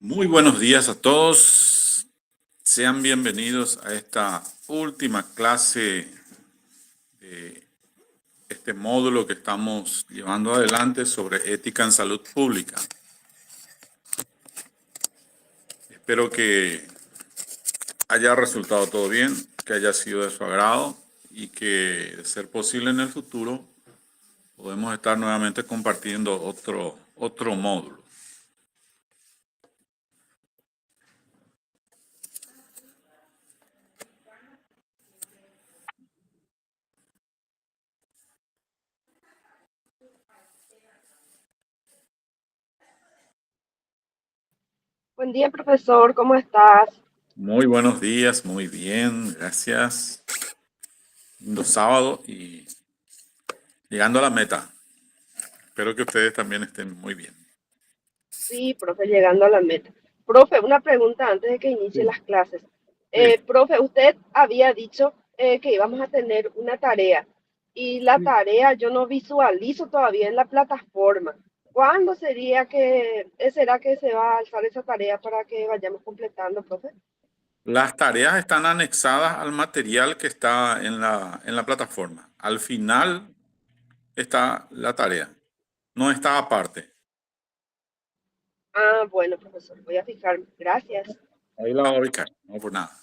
Muy buenos días a todos. Sean bienvenidos a esta última clase de este módulo que estamos llevando adelante sobre ética en salud pública. Espero que haya resultado todo bien, que haya sido de su agrado y que, de ser posible en el futuro, podemos estar nuevamente compartiendo otro módulo. Buen día, profesor, ¿cómo estás? Muy buenos días, muy bien, gracias. Lindo sábado y llegando a la meta. Espero que ustedes también estén muy bien. Sí, profe, llegando a la meta. Profe, una pregunta antes de que inicie Sí, las clases. sí, Profe, usted había dicho que íbamos a tener una tarea y la sí. tarea yo no visualizo todavía en la plataforma. ¿Cuándo será que se va a alzar esa tarea para que vayamos completando, profe? Las tareas están anexadas al material que está en la plataforma. Al final está la tarea, no está aparte. Ah, bueno, profesor, voy a fijarme. Gracias. Ahí la voy a ubicar, no por nada.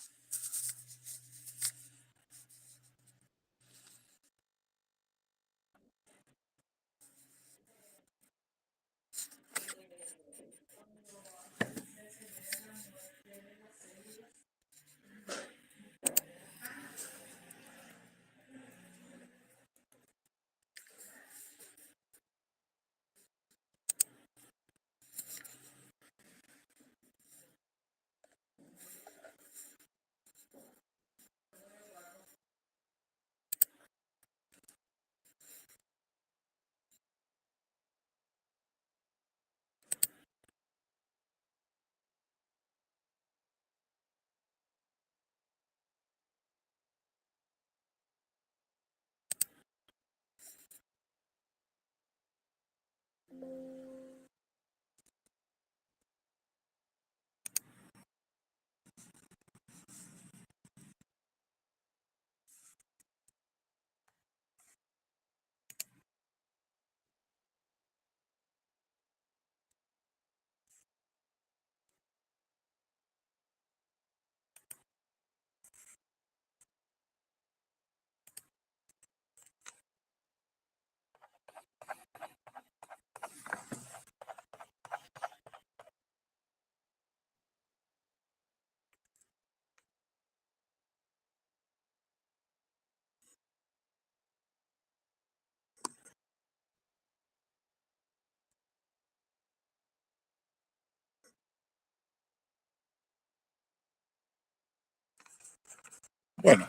Bueno,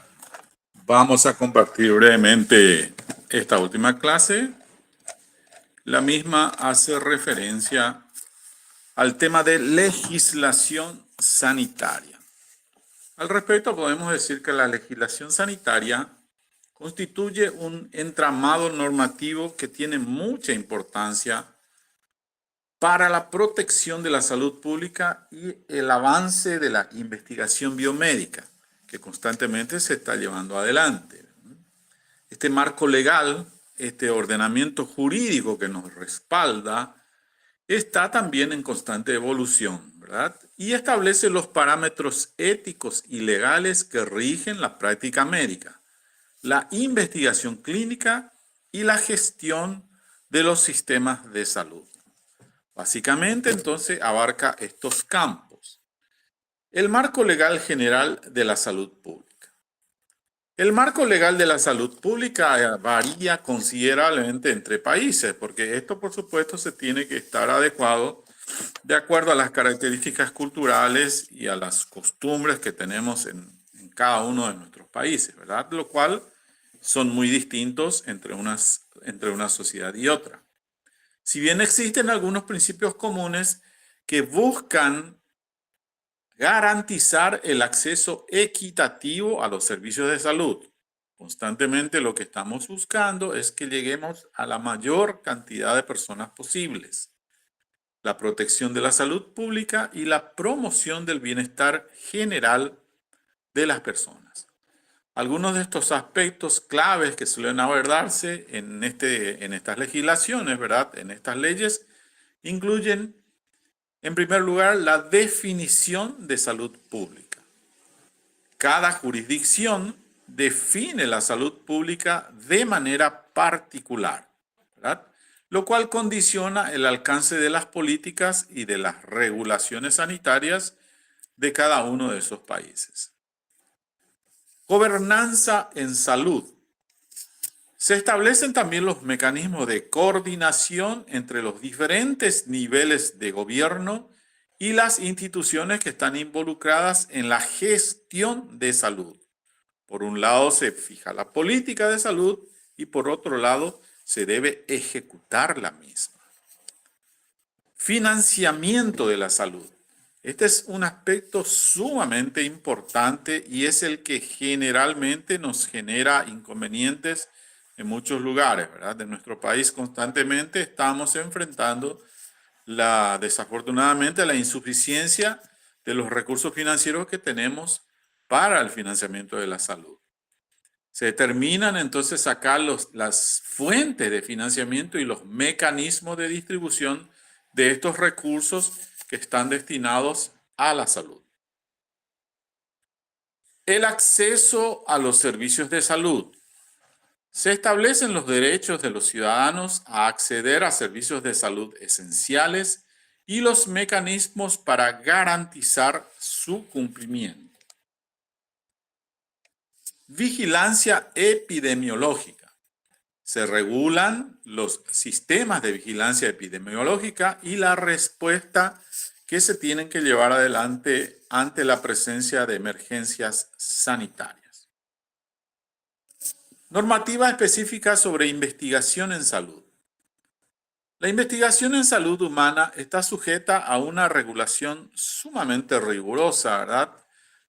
vamos a compartir brevemente esta última clase. La misma hace referencia al tema de legislación sanitaria. Al respecto, podemos decir que la legislación sanitaria constituye un entramado normativo que tiene mucha importancia para la protección de la salud pública y el avance de la investigación biomédica que constantemente se está llevando adelante. Este marco legal, este ordenamiento jurídico que nos respalda, está también en constante evolución, ¿verdad? Y establece los parámetros éticos y legales que rigen la práctica médica, la investigación clínica y la gestión de los sistemas de salud. Básicamente, entonces, abarca estos campos. El marco legal general de la salud pública. El marco legal de la salud pública varía considerablemente entre países, porque esto, por supuesto, se tiene que estar adecuado de acuerdo a las características culturales y a las costumbres que tenemos en cada uno de nuestros países, ¿verdad? Lo cual son muy distintos entre una sociedad y otra. Si bien existen algunos principios comunes que buscan garantizar el acceso equitativo a los servicios de salud, constantemente lo que estamos buscando es que lleguemos a la mayor cantidad de personas posibles, la protección de la salud pública y la promoción del bienestar general de las personas. Algunos de estos aspectos claves que suelen abordarse en estas legislaciones, ¿verdad? En estas leyes, incluyen, en primer lugar, la definición de salud pública. Cada jurisdicción define la salud pública de manera particular, ¿verdad? Lo cual condiciona el alcance de las políticas y de las regulaciones sanitarias de cada uno de esos países. Gobernanza en salud. Se establecen también los mecanismos de coordinación entre los diferentes niveles de gobierno y las instituciones que están involucradas en la gestión de salud. Por un lado se fija la política de salud y por otro lado se debe ejecutar la misma. Financiamiento de la salud. Este es un aspecto sumamente importante y es el que generalmente nos genera inconvenientes en muchos lugares, ¿verdad? De nuestro país constantemente estamos enfrentando desafortunadamente la insuficiencia de los recursos financieros que tenemos para el financiamiento de la salud. Se determinan entonces acá las fuentes de financiamiento y los mecanismos de distribución de estos recursos que están destinados a la salud. El acceso a los servicios de salud. Se establecen los derechos de los ciudadanos a acceder a servicios de salud esenciales y los mecanismos para garantizar su cumplimiento. Vigilancia epidemiológica. Se regulan los sistemas de vigilancia epidemiológica y la respuesta que se tienen que llevar adelante ante la presencia de emergencias sanitarias. Normativa específica sobre investigación en salud. La investigación en salud humana está sujeta a una regulación sumamente rigurosa, ¿verdad?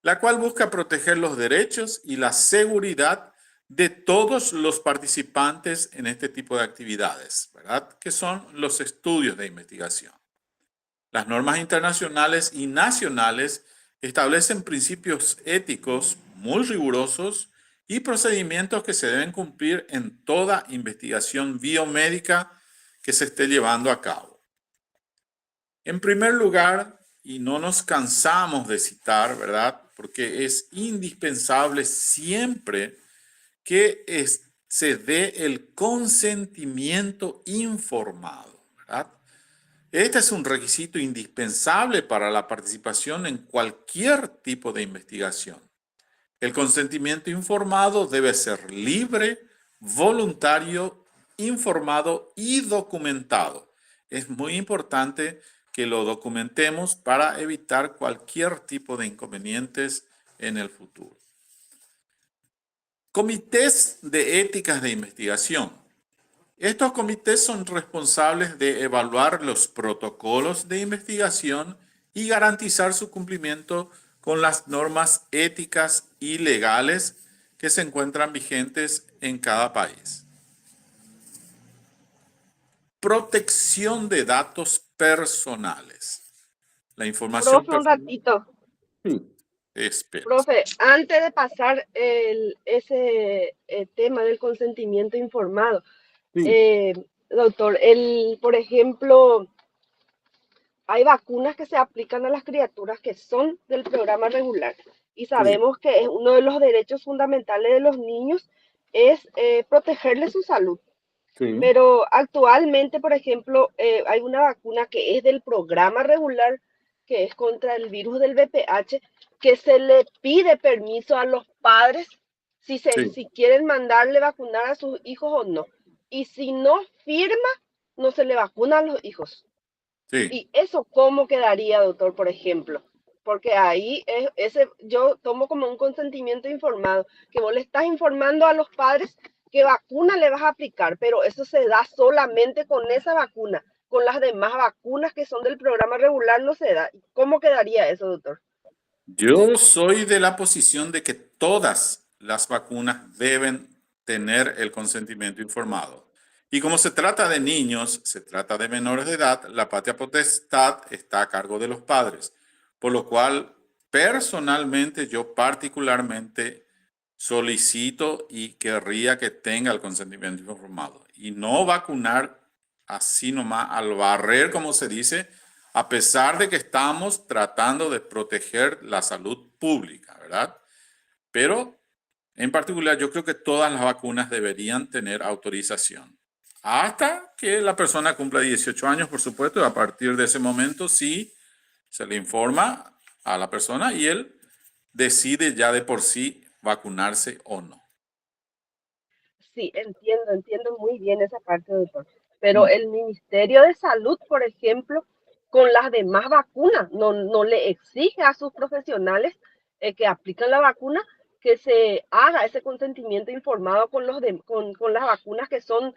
La cual busca proteger los derechos y la seguridad de todos los participantes en este tipo de actividades, ¿verdad? Que son los estudios de investigación. Las normas internacionales y nacionales establecen principios éticos muy rigurosos y procedimientos que se deben cumplir en toda investigación biomédica que se esté llevando a cabo. En primer lugar, y no nos cansamos de citar, ¿verdad? Porque es indispensable siempre que se dé el consentimiento informado, ¿verdad? Este es un requisito indispensable para la participación en cualquier tipo de investigación. El consentimiento informado debe ser libre, voluntario, informado y documentado. Es muy importante que lo documentemos para evitar cualquier tipo de inconvenientes en el futuro. Comités de éticas de investigación. Estos comités son responsables de evaluar los protocolos de investigación y garantizar su cumplimiento con las normas éticas y legales que se encuentran vigentes en cada país. Protección de datos personales. La información Profe, un personal. ratito. Sí. Espera. Profe, antes de pasar ese tema del consentimiento informado, Sí, eh, doctor, por ejemplo, hay vacunas que se aplican a las criaturas que son del programa regular y sí, sabemos que uno de los derechos fundamentales de los niños es protegerles su salud. sí, Pero actualmente, por ejemplo, hay una vacuna que es del programa regular, que es contra el virus del VPH, que se le pide permiso a los padres sí, si quieren mandarle vacunar a sus hijos o no. Y si no firma, no se le vacuna a los hijos. sí. ¿Y eso cómo quedaría, doctor, por ejemplo? Porque ahí yo tomo como un consentimiento informado, que vos le estás informando a los padres qué vacuna le vas a aplicar, pero eso se da solamente con esa vacuna. Con las demás vacunas que son del programa regular no se da. ¿Cómo quedaría eso, doctor? Yo soy de la posición de que todas las vacunas deben tener el consentimiento informado. Y como se trata de niños, se trata de menores de edad, la patria potestad está a cargo de los padres. Por lo cual, personalmente, yo particularmente solicito y querría que tenga el consentimiento informado. Y no vacunar así nomás al barrer, como se dice, a pesar de que estamos tratando de proteger la salud pública, ¿verdad? Pero en particular yo creo que todas las vacunas deberían tener autorización. Hasta que la persona cumpla 18 años, por supuesto, y a partir de ese momento sí se le informa a la persona y él decide ya de por sí vacunarse o no. Sí, entiendo muy bien esa parte, doctor. Pero Mm, el Ministerio de Salud, por ejemplo, con las demás vacunas, no le exige a sus profesionales que aplican la vacuna que se haga ese consentimiento informado con las vacunas que son,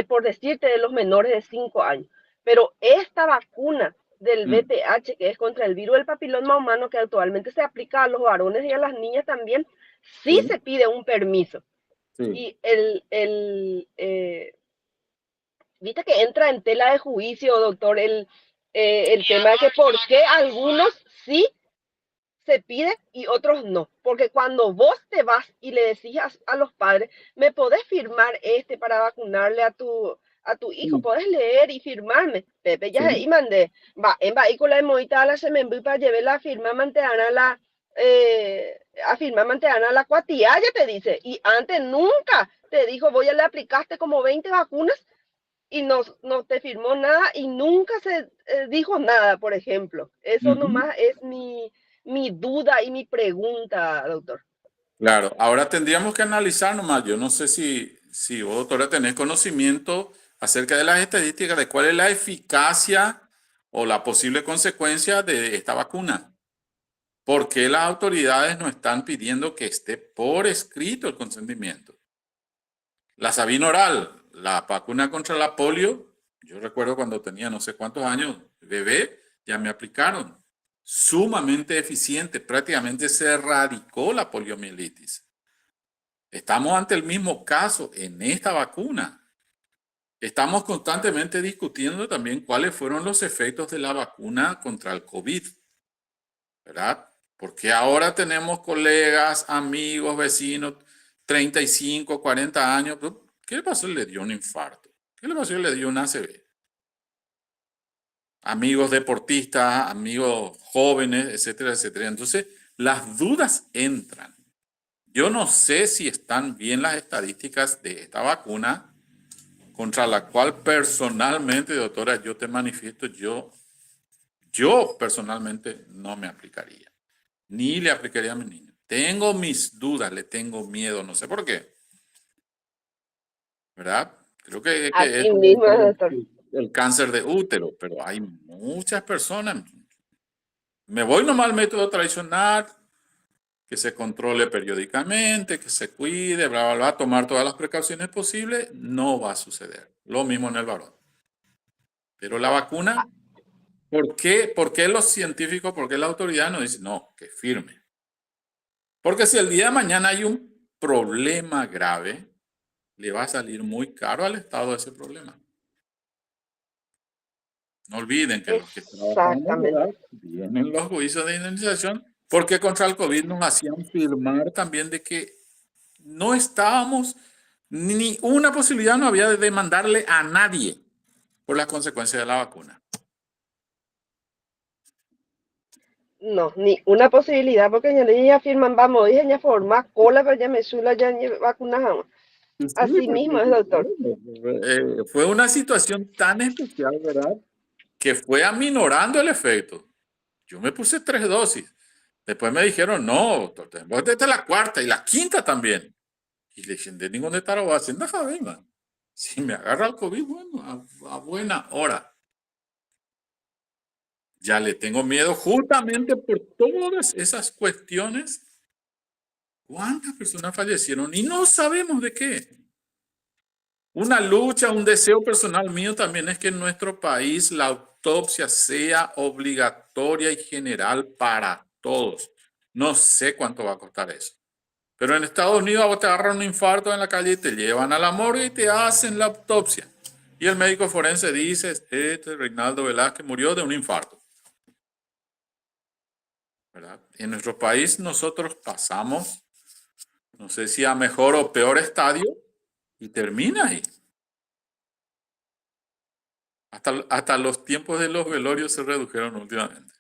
por decirte, de los menores de 5 años. Pero esta vacuna del mm, VPH, que es contra el virus del papiloma humano, que actualmente se aplica a los varones y a las niñas también, sí sí, se pide un permiso. sí. Y viste que entra en tela de juicio, doctor, el tema de que por qué algunos sí se pide y otros no. Porque cuando vos te vas y le decís a los padres, me podés firmar para vacunarle a tu hijo, Mm, podés leer y firmarme. Pepe ya sí. y mandé, va, en vehículo de moita a la se me envió para llevar la firma manteana a firmar manteana la cuatía, ya te dice. Y antes nunca te dijo, voy a le aplicaste como 20 vacunas y no te firmó nada y nunca se dijo nada, por ejemplo. Eso Ujú. nomás es mi duda y mi pregunta, doctor. Claro, ahora tendríamos que analizar nomás. Yo no sé si vos, doctora, tenés conocimiento acerca de las estadísticas de cuál es la eficacia o la posible consecuencia de esta vacuna. ¿Por qué las autoridades no están pidiendo que esté por escrito el consentimiento? La Sabina oral, la vacuna contra la polio, yo recuerdo cuando tenía no sé cuántos años, bebé, ya me aplicaron. Sumamente eficiente, prácticamente se erradicó la poliomielitis. Estamos ante el mismo caso en esta vacuna. Estamos constantemente discutiendo también cuáles fueron los efectos de la vacuna contra el COVID, ¿verdad? Porque ahora tenemos colegas, amigos, vecinos, 35, 40 años. ¿Qué le pasó? Le dio un infarto. ¿Qué le pasó? Le dio un ACV. Amigos deportistas, amigos jóvenes, etcétera, etcétera. Entonces, las dudas entran. Yo no sé si están bien las estadísticas de esta vacuna, contra la cual personalmente, doctora, yo te manifiesto, yo personalmente no me aplicaría, ni le aplicaría a mi niño. Tengo mis dudas, le tengo miedo, no sé por qué, ¿verdad? Creo que es Así mismo, por doctor. el cáncer de útero, pero hay muchas personas. Me voy nomás al método tradicional, que se controle periódicamente, que se cuide, bla, bla, bla, tomar todas las precauciones posibles, no va a suceder. Lo mismo en el varón. Pero la vacuna, ¿por qué? ¿Por qué los científicos, por qué la autoridad no dice, no, que firme? Porque si el día de mañana hay un problema grave, le va a salir muy caro al Estado ese problema. No olviden que los que trabajamos, ¿verdad? Exactamente. Vienen los juicios de indemnización, porque contra el COVID nos hacían firmar también de que no estábamos, ni una posibilidad no había de demandarle a nadie por las consecuencias de la vacuna. No, ni una posibilidad, porque ya firman, vamos, dije, ya forma cola, pero ya me suela, ya ni vacunas. Sí, Así mismo es, doctor. fue una situación tan especial, ¿verdad? Que fue aminorando el efecto. Yo me puse 3 dosis. Después me dijeron, no, doctor, tenemos desde la 4ª y la 5ª también. Y le dije, de ningún estado va a hacer nada, venga. Si me agarra el COVID, bueno, a buena hora. Ya le tengo miedo justamente por todas esas cuestiones. ¿Cuántas personas fallecieron? Y no sabemos de qué. Una lucha, un deseo personal mío también es que en nuestro país la autopsia sea obligatoria y general para todos. No sé cuánto va a costar eso. Pero en Estados Unidos vos te agarran un infarto en la calle y te llevan a la morgue y te hacen la autopsia. Y el médico forense dice, Reinaldo Velázquez murió de un infarto. ¿Verdad? En nuestro país nosotros pasamos, no sé si a mejor o peor estadio, y termina ahí. Hasta los tiempos de los velorios se redujeron últimamente.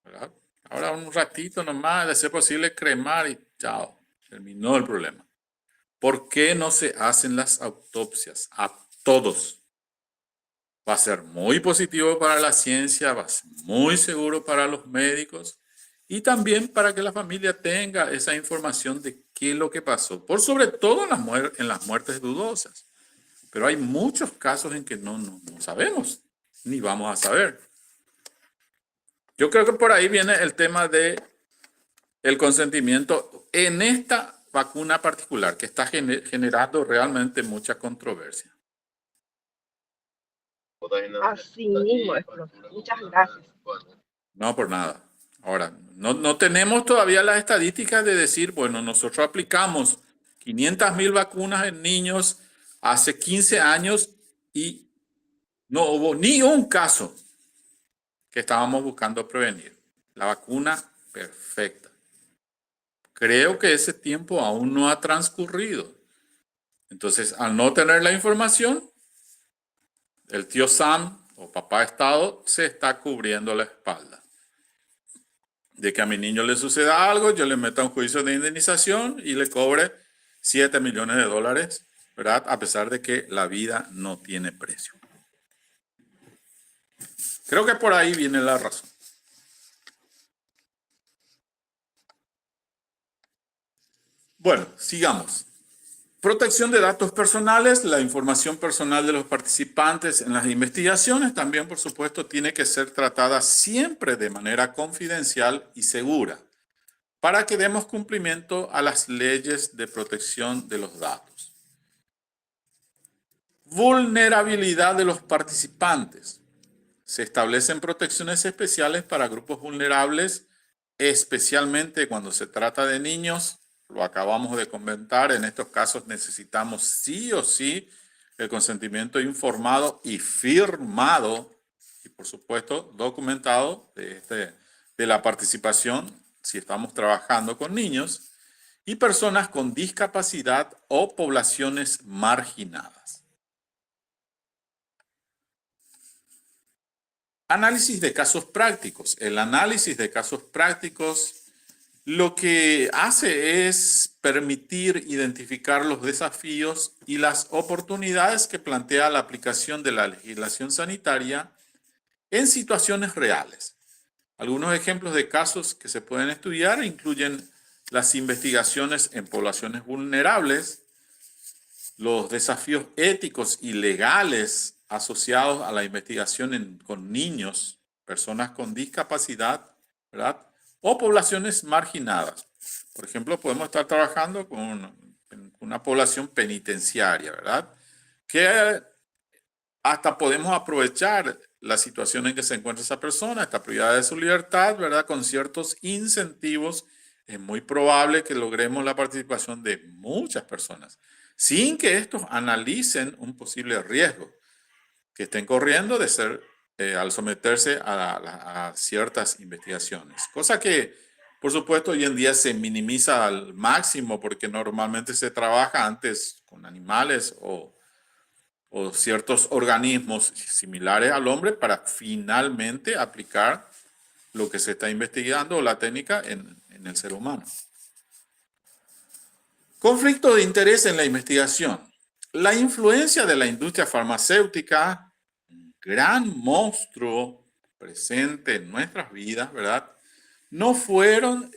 ¿Verdad? Ahora un ratito nomás, de ser posible cremar y chao, terminó el problema. ¿Por qué no se hacen las autopsias a todos? Va a ser muy positivo para la ciencia, va a ser muy seguro para los médicos y también para que la familia tenga esa información de qué es lo que pasó, por sobre todo en las muertes dudosas. Pero hay muchos casos en que no sabemos, ni vamos a saber. Yo creo que por ahí viene el tema de el consentimiento en esta vacuna particular que está generando realmente mucha controversia. Así mismo es, profe. Muchas gracias. No, por nada. Ahora, no tenemos todavía las estadísticas de decir, bueno, nosotros aplicamos 500.000 vacunas en niños hace 15 años y no hubo ni un caso que estábamos buscando prevenir. La vacuna perfecta. Creo que ese tiempo aún no ha transcurrido. Entonces, al no tener la información, el tío Sam o papá Estado se está cubriendo la espalda. De que a mi niño le suceda algo, yo le meta un juicio de indemnización y le cobre 7 millones de dólares, ¿verdad? A pesar de que la vida no tiene precio. Creo que por ahí viene la razón. Bueno, sigamos. Protección de datos personales, la información personal de los participantes en las investigaciones también, por supuesto, tiene que ser tratada siempre de manera confidencial y segura para que demos cumplimiento a las leyes de protección de los datos. Vulnerabilidad de los participantes. Se establecen protecciones especiales para grupos vulnerables, especialmente cuando se trata de niños. Lo acabamos de comentar, en estos casos necesitamos sí o sí el consentimiento informado y firmado y por supuesto documentado de la participación si estamos trabajando con niños y personas con discapacidad o poblaciones marginadas. Análisis de casos prácticos. El análisis de casos prácticos lo que hace es permitir identificar los desafíos y las oportunidades que plantea la aplicación de la legislación sanitaria en situaciones reales. Algunos ejemplos de casos que se pueden estudiar incluyen las investigaciones en poblaciones vulnerables, los desafíos éticos y legales asociados a la investigación con niños, personas con discapacidad, ¿verdad? o poblaciones marginadas. Por ejemplo, podemos estar trabajando con una población penitenciaria, ¿verdad? Que hasta podemos aprovechar la situación en que se encuentra esa persona, esta privada de su libertad, ¿verdad? Con ciertos incentivos, es muy probable que logremos la participación de muchas personas, sin que estos analicen un posible riesgo que estén corriendo de ser, al someterse a ciertas investigaciones. Cosa que, por supuesto, hoy en día se minimiza al máximo porque normalmente se trabaja antes con animales o ciertos organismos similares al hombre para finalmente aplicar lo que se está investigando o la técnica en el ser humano. Conflicto de interés en la investigación. La influencia de la industria farmacéutica, un gran monstruo presente en nuestras vidas, ¿verdad? No fueron,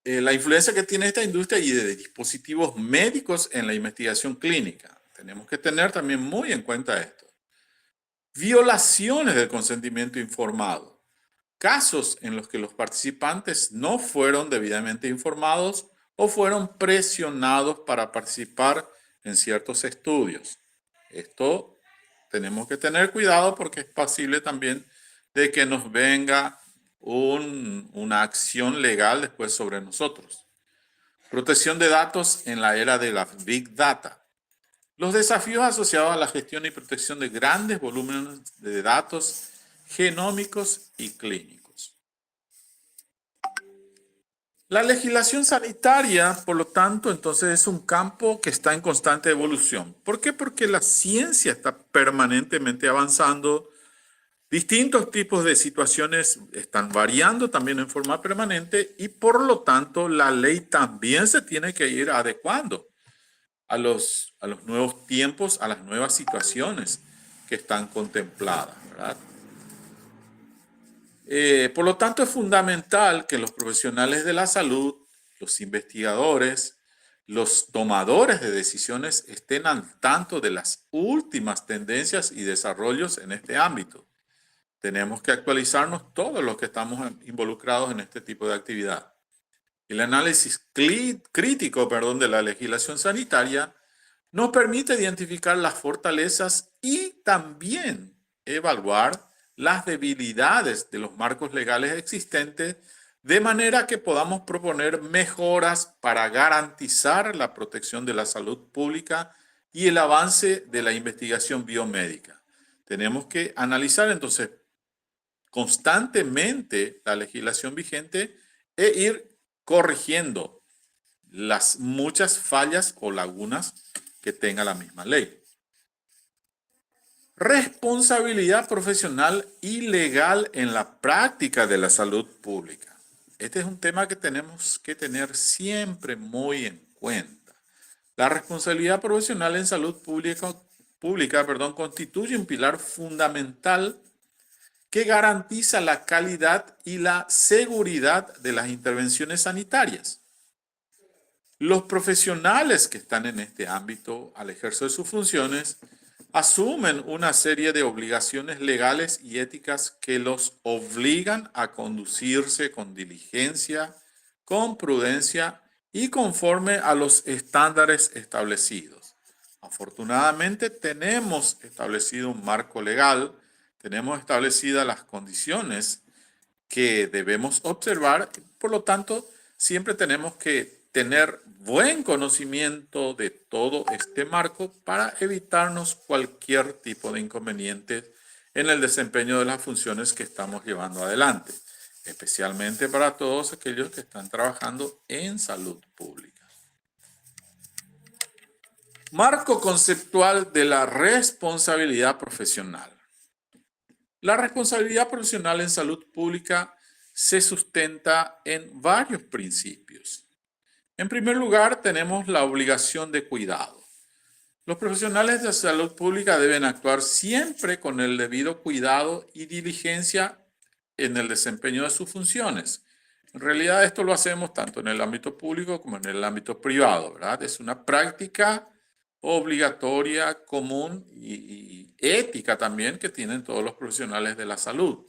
la influencia que tiene esta industria y de dispositivos médicos en la investigación clínica. Tenemos que tener también muy en cuenta esto. Violaciones del consentimiento informado. Casos en los que los participantes no fueron debidamente informados o fueron presionados para participar en ciertos estudios. Esto tenemos que tener cuidado porque es posible también de que nos venga una acción legal después sobre nosotros. Protección de datos en la era de la Big Data. Los desafíos asociados a la gestión y protección de grandes volúmenes de datos genómicos y clínicos. La legislación sanitaria, por lo tanto, entonces es un campo que está en constante evolución. ¿Por qué? Porque la ciencia está permanentemente avanzando. Distintos tipos de situaciones están variando también en forma permanente y por lo tanto la ley también se tiene que ir adecuando a los nuevos tiempos, a las nuevas situaciones que están contempladas, ¿verdad? Por lo tanto, es fundamental que los profesionales de la salud, los investigadores, los tomadores de decisiones estén al tanto de las últimas tendencias y desarrollos en este ámbito. Tenemos que actualizarnos todos los que estamos involucrados en este tipo de actividad. El análisis crítico, de la legislación sanitaria nos permite identificar las fortalezas y también evaluar las debilidades de los marcos legales existentes de manera que podamos proponer mejoras para garantizar la protección de la salud pública y el avance de la investigación biomédica. Tenemos que analizar entonces constantemente la legislación vigente e ir corrigiendo las muchas fallas o lagunas que tenga la misma ley. Responsabilidad profesional y legal en la práctica de la salud pública. Este es un tema que tenemos que tener siempre muy en cuenta. La responsabilidad profesional en salud pública, constituye un pilar fundamental que garantiza la calidad y la seguridad de las intervenciones sanitarias. Los profesionales que están en este ámbito al ejercer sus funciones asumen una serie de obligaciones legales y éticas que los obligan a conducirse con diligencia, con prudencia y conforme a los estándares establecidos. Afortunadamente tenemos establecido un marco legal, tenemos establecidas las condiciones que debemos observar, por lo tanto, siempre tenemos que tener buen conocimiento de todo este marco para evitarnos cualquier tipo de inconveniente en el desempeño de las funciones que estamos llevando adelante, especialmente para todos aquellos que están trabajando en salud pública. Marco conceptual de la responsabilidad profesional. La responsabilidad profesional en salud pública se sustenta en varios principios. En primer lugar, tenemos la obligación de cuidado. Los profesionales de salud pública deben actuar siempre con el debido cuidado y diligencia en el desempeño de sus funciones. En realidad, esto lo hacemos tanto en el ámbito público como en el ámbito privado, ¿verdad? Es una práctica obligatoria, común y ética también que tienen todos los profesionales de la salud,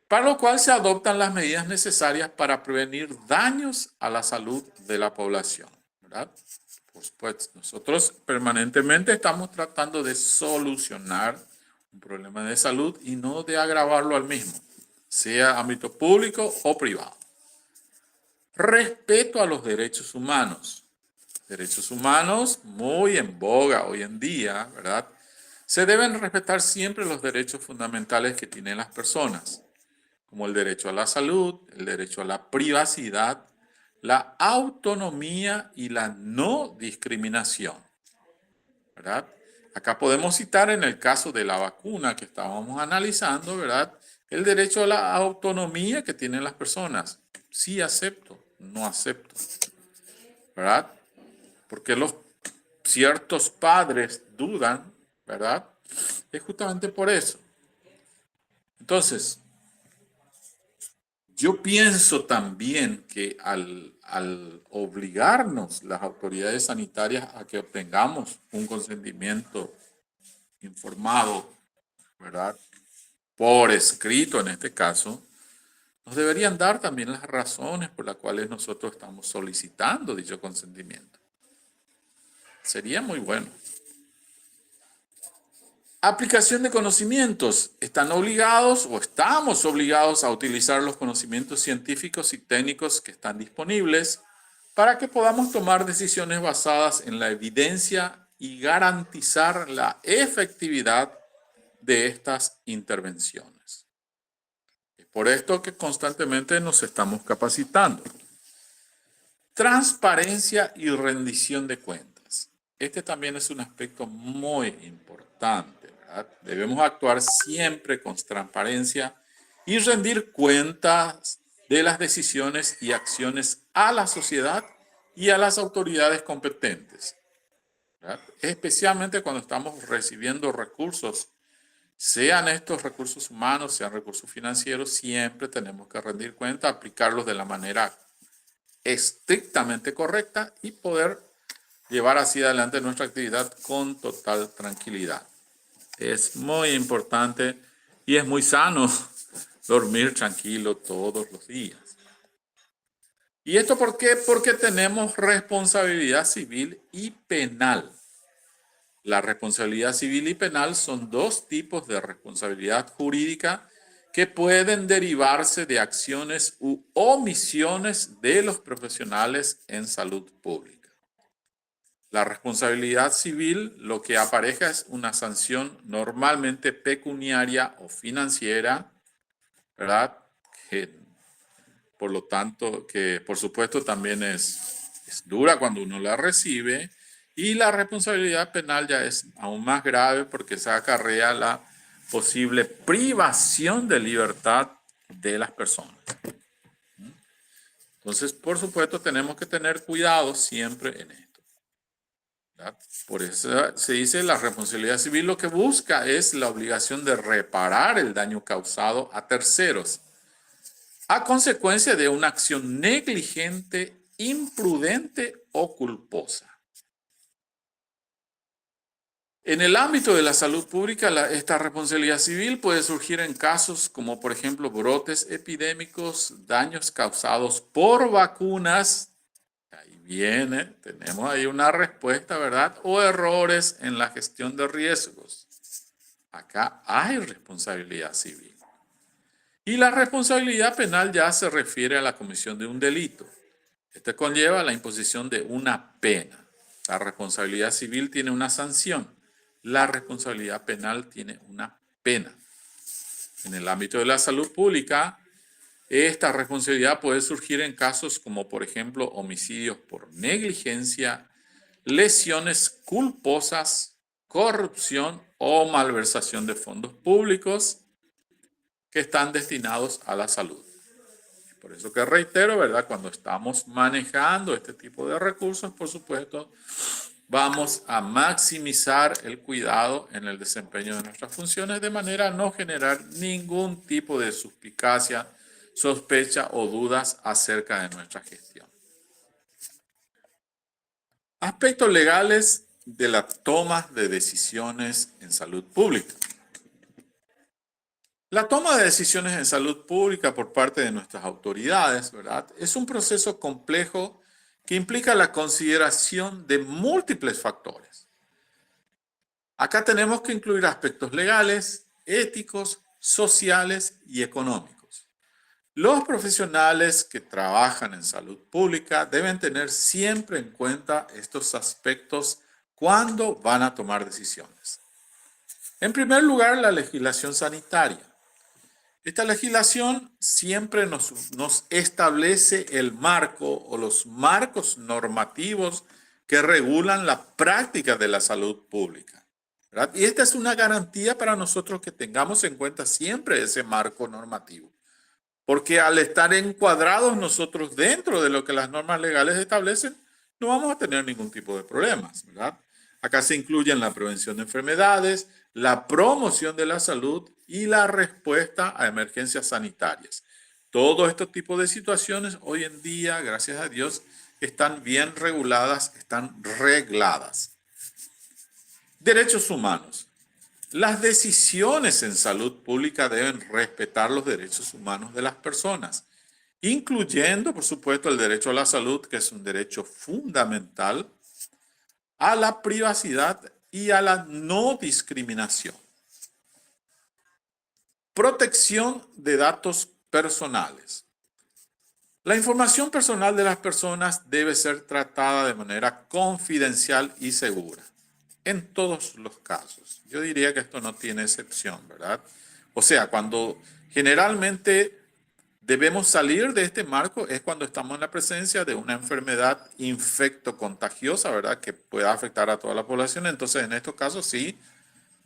para lo cual se adoptan las medidas necesarias para prevenir daños a la salud de la población, ¿verdad? Pues nosotros permanentemente estamos tratando de solucionar un problema de salud y no de agravarlo al mismo, sea ámbito público o privado. Respeto a los derechos humanos. Derechos humanos muy en boga hoy en día, ¿verdad? Se deben respetar siempre los derechos fundamentales que tienen las personas, como el derecho a la salud, el derecho a la privacidad, la autonomía y la no discriminación, ¿verdad? Acá podemos citar en el caso de la vacuna que estábamos analizando, ¿verdad? El derecho a la autonomía que tienen las personas. Sí acepto, no acepto, ¿verdad? Porque ciertos padres dudan, ¿verdad? Es justamente por eso. Entonces, yo pienso también que al obligarnos las autoridades sanitarias a que obtengamos un consentimiento informado, ¿verdad? Por escrito en este caso, nos deberían dar también las razones por las cuales nosotros estamos solicitando dicho consentimiento. Sería muy bueno. Aplicación de conocimientos. Están obligados o estamos obligados a utilizar los conocimientos científicos y técnicos que están disponibles para que podamos tomar decisiones basadas en la evidencia y garantizar la efectividad de estas intervenciones. Es por esto que constantemente nos estamos capacitando. Transparencia y rendición de cuentas. Este también es un aspecto muy importante, ¿verdad? Debemos actuar siempre con transparencia y rendir cuentas de las decisiones y acciones a la sociedad y a las autoridades competentes, ¿verdad? Especialmente cuando estamos recibiendo recursos, sean estos recursos humanos, sean recursos financieros, siempre tenemos que rendir cuenta, aplicarlos de la manera estrictamente correcta y poder llevar hacia adelante nuestra actividad con total tranquilidad. Es muy importante y es muy sano dormir tranquilo todos los días. ¿Y esto por qué? Porque tenemos responsabilidad civil y penal. La responsabilidad civil y penal son dos tipos de responsabilidad jurídica que pueden derivarse de acciones u omisiones de los profesionales en salud pública. La responsabilidad civil lo que apareja es una sanción normalmente pecuniaria o financiera, ¿verdad? Que, por lo tanto, que por supuesto también es dura cuando uno la recibe. Y la responsabilidad penal ya es aún más grave porque se acarrea la posible privación de libertad de las personas. Entonces, por supuesto, tenemos que tener cuidado siempre en esto, ¿verdad? Por eso se dice la responsabilidad civil lo que busca es la obligación de reparar el daño causado a terceros a consecuencia de una acción negligente, imprudente o culposa. En el ámbito de la salud pública, esta responsabilidad civil puede surgir en casos como, por ejemplo, brotes epidémicos, daños causados por vacunas. Ahí viene, tenemos ahí una respuesta, ¿verdad? O errores en la gestión de riesgos. Acá hay responsabilidad civil. Y la responsabilidad penal ya se refiere a la comisión de un delito. Este conlleva la imposición de una pena. La responsabilidad civil tiene una sanción. La responsabilidad penal tiene una pena. En el ámbito de la salud pública, esta responsabilidad puede surgir en casos como, por ejemplo, homicidios por negligencia, lesiones culposas, corrupción o malversación de fondos públicos que están destinados a la salud. Por eso que reitero, ¿verdad? Cuando estamos manejando este tipo de recursos, por supuesto, vamos a maximizar el cuidado en el desempeño de nuestras funciones de manera a no generar ningún tipo de suspicacia, sospecha o dudas acerca de nuestra gestión. Aspectos legales de la toma de decisiones en salud pública. La toma de decisiones en salud pública por parte de nuestras autoridades, ¿verdad?, es un proceso complejo que implica la consideración de múltiples factores. Acá tenemos que incluir aspectos legales, éticos, sociales y económicos. Los profesionales que trabajan en salud pública deben tener siempre en cuenta estos aspectos cuando van a tomar decisiones. En primer lugar, la legislación sanitaria. Esta legislación siempre nos establece el marco o los marcos normativos que regulan la práctica de la salud pública, ¿verdad? Y esta es una garantía para nosotros que tengamos en cuenta siempre ese marco normativo. Porque al estar encuadrados nosotros dentro de lo que las normas legales establecen, no vamos a tener ningún tipo de problemas, ¿verdad? Acá se incluyen la prevención de enfermedades, la promoción de la salud y la respuesta a emergencias sanitarias. Todos estos tipos de situaciones hoy en día, gracias a Dios, están bien reguladas, están regladas. Derechos humanos. Las decisiones en salud pública deben respetar los derechos humanos de las personas, incluyendo, por supuesto, el derecho a la salud, que es un derecho fundamental, a la privacidad y a la no discriminación. Protección de datos personales. La información personal de las personas debe ser tratada de manera confidencial y segura. En todos los casos. Yo diría que esto no tiene excepción, ¿verdad? O sea, cuando generalmente debemos salir de este marco es cuando estamos en la presencia de una enfermedad infectocontagiosa, ¿verdad?, que pueda afectar a toda la población. Entonces, en estos casos sí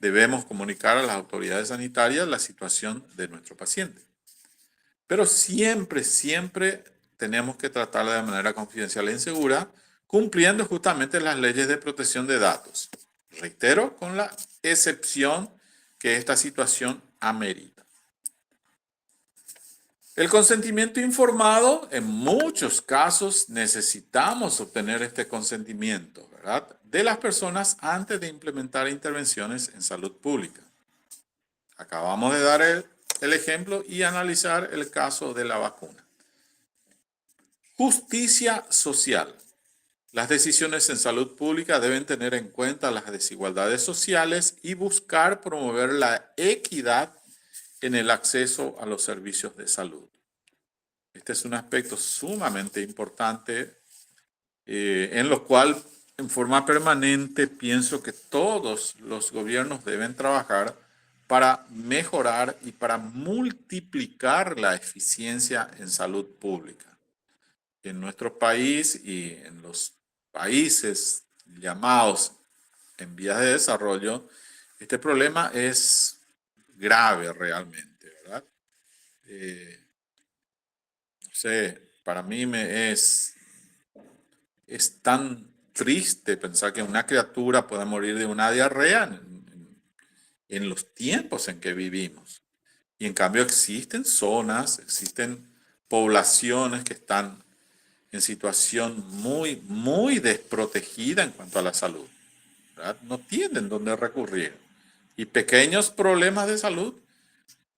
debemos comunicar a las autoridades sanitarias la situación de nuestro paciente. Pero siempre tenemos que tratarla de manera confidencial y segura, cumpliendo justamente las leyes de protección de datos. Reitero, con la excepción que esta situación amerita. El consentimiento informado, en muchos casos necesitamos obtener este consentimiento, ¿verdad?, de las personas antes de implementar intervenciones en salud pública. Acabamos de dar el ejemplo y analizar el caso de la vacuna. Justicia social. Las decisiones en salud pública deben tener en cuenta las desigualdades sociales y buscar promover la equidad en el acceso a los servicios de salud. Este es un aspecto sumamente importante en lo cual en forma permanente pienso que todos los gobiernos deben trabajar para mejorar y para multiplicar la eficiencia en salud pública. En nuestro país y en los países llamados en vías de desarrollo, este problema es grave realmente, ¿verdad? No sé, para mí es tan triste pensar que una criatura pueda morir de una diarrea en los tiempos en que vivimos. Y en cambio existen zonas, existen poblaciones que están en situación muy desprotegida en cuanto a la salud, ¿verdad? No tienen dónde recurrir. Y pequeños problemas de salud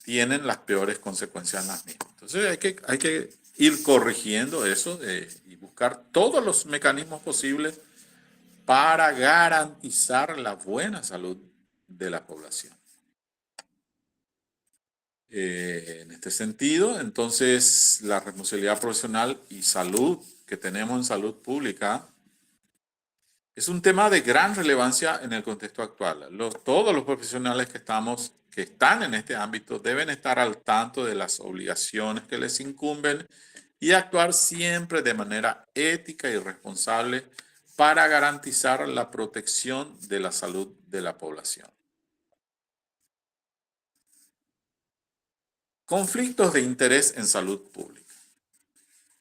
tienen las peores consecuencias en las mismas. Entonces hay que ir corrigiendo eso y buscar todos los mecanismos posibles para garantizar la buena salud de la población. En este sentido, entonces, la responsabilidad profesional y salud que tenemos en salud pública es un tema de gran relevancia en el contexto actual. Todos los profesionales que están en este ámbito deben estar al tanto de las obligaciones que les incumben y actuar siempre de manera ética y responsable para garantizar la protección de la salud de la población. Conflictos de interés en salud pública.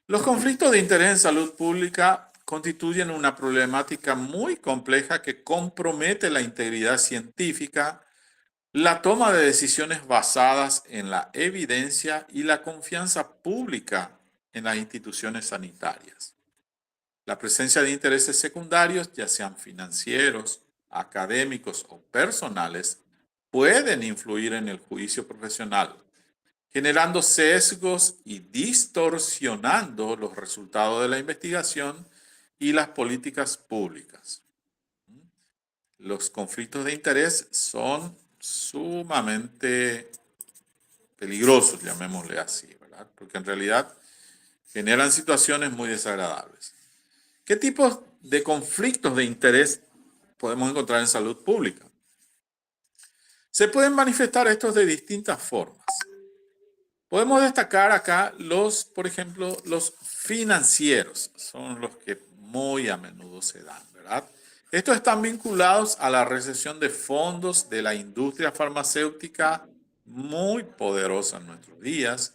Los conflictos de interés en salud pública constituyen una problemática muy compleja que compromete la integridad científica, la toma de decisiones basadas en la evidencia y la confianza pública en las instituciones sanitarias. La presencia de intereses secundarios, ya sean financieros, académicos o personales pueden influir en el juicio profesional, generando sesgos y distorsionando los resultados de la investigación y las políticas públicas. Los conflictos de interés son sumamente peligrosos, llamémosle así, ¿verdad? Porque en realidad generan situaciones muy desagradables. ¿Qué tipos de conflictos de interés podemos encontrar en salud pública? Se pueden manifestar estos de distintas formas. Podemos destacar acá por ejemplo, los financieros, son los que muy a menudo se dan, ¿verdad? Estos están vinculados a la recepción de fondos de la industria farmacéutica muy poderosa en nuestros días,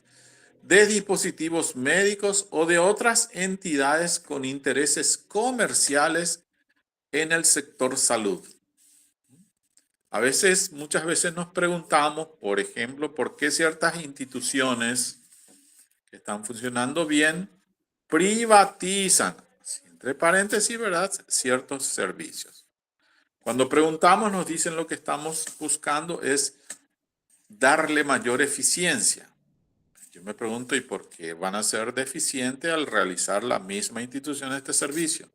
de dispositivos médicos o de otras entidades con intereses comerciales en el sector salud. Muchas veces nos preguntamos, por ejemplo, por qué ciertas instituciones que están funcionando bien privatizan, entre paréntesis, ¿verdad?, ciertos servicios. Cuando preguntamos, nos dicen lo que estamos buscando es darle mayor eficiencia. Yo me pregunto, ¿y por qué van a ser deficientes al realizar la misma institución este servicio?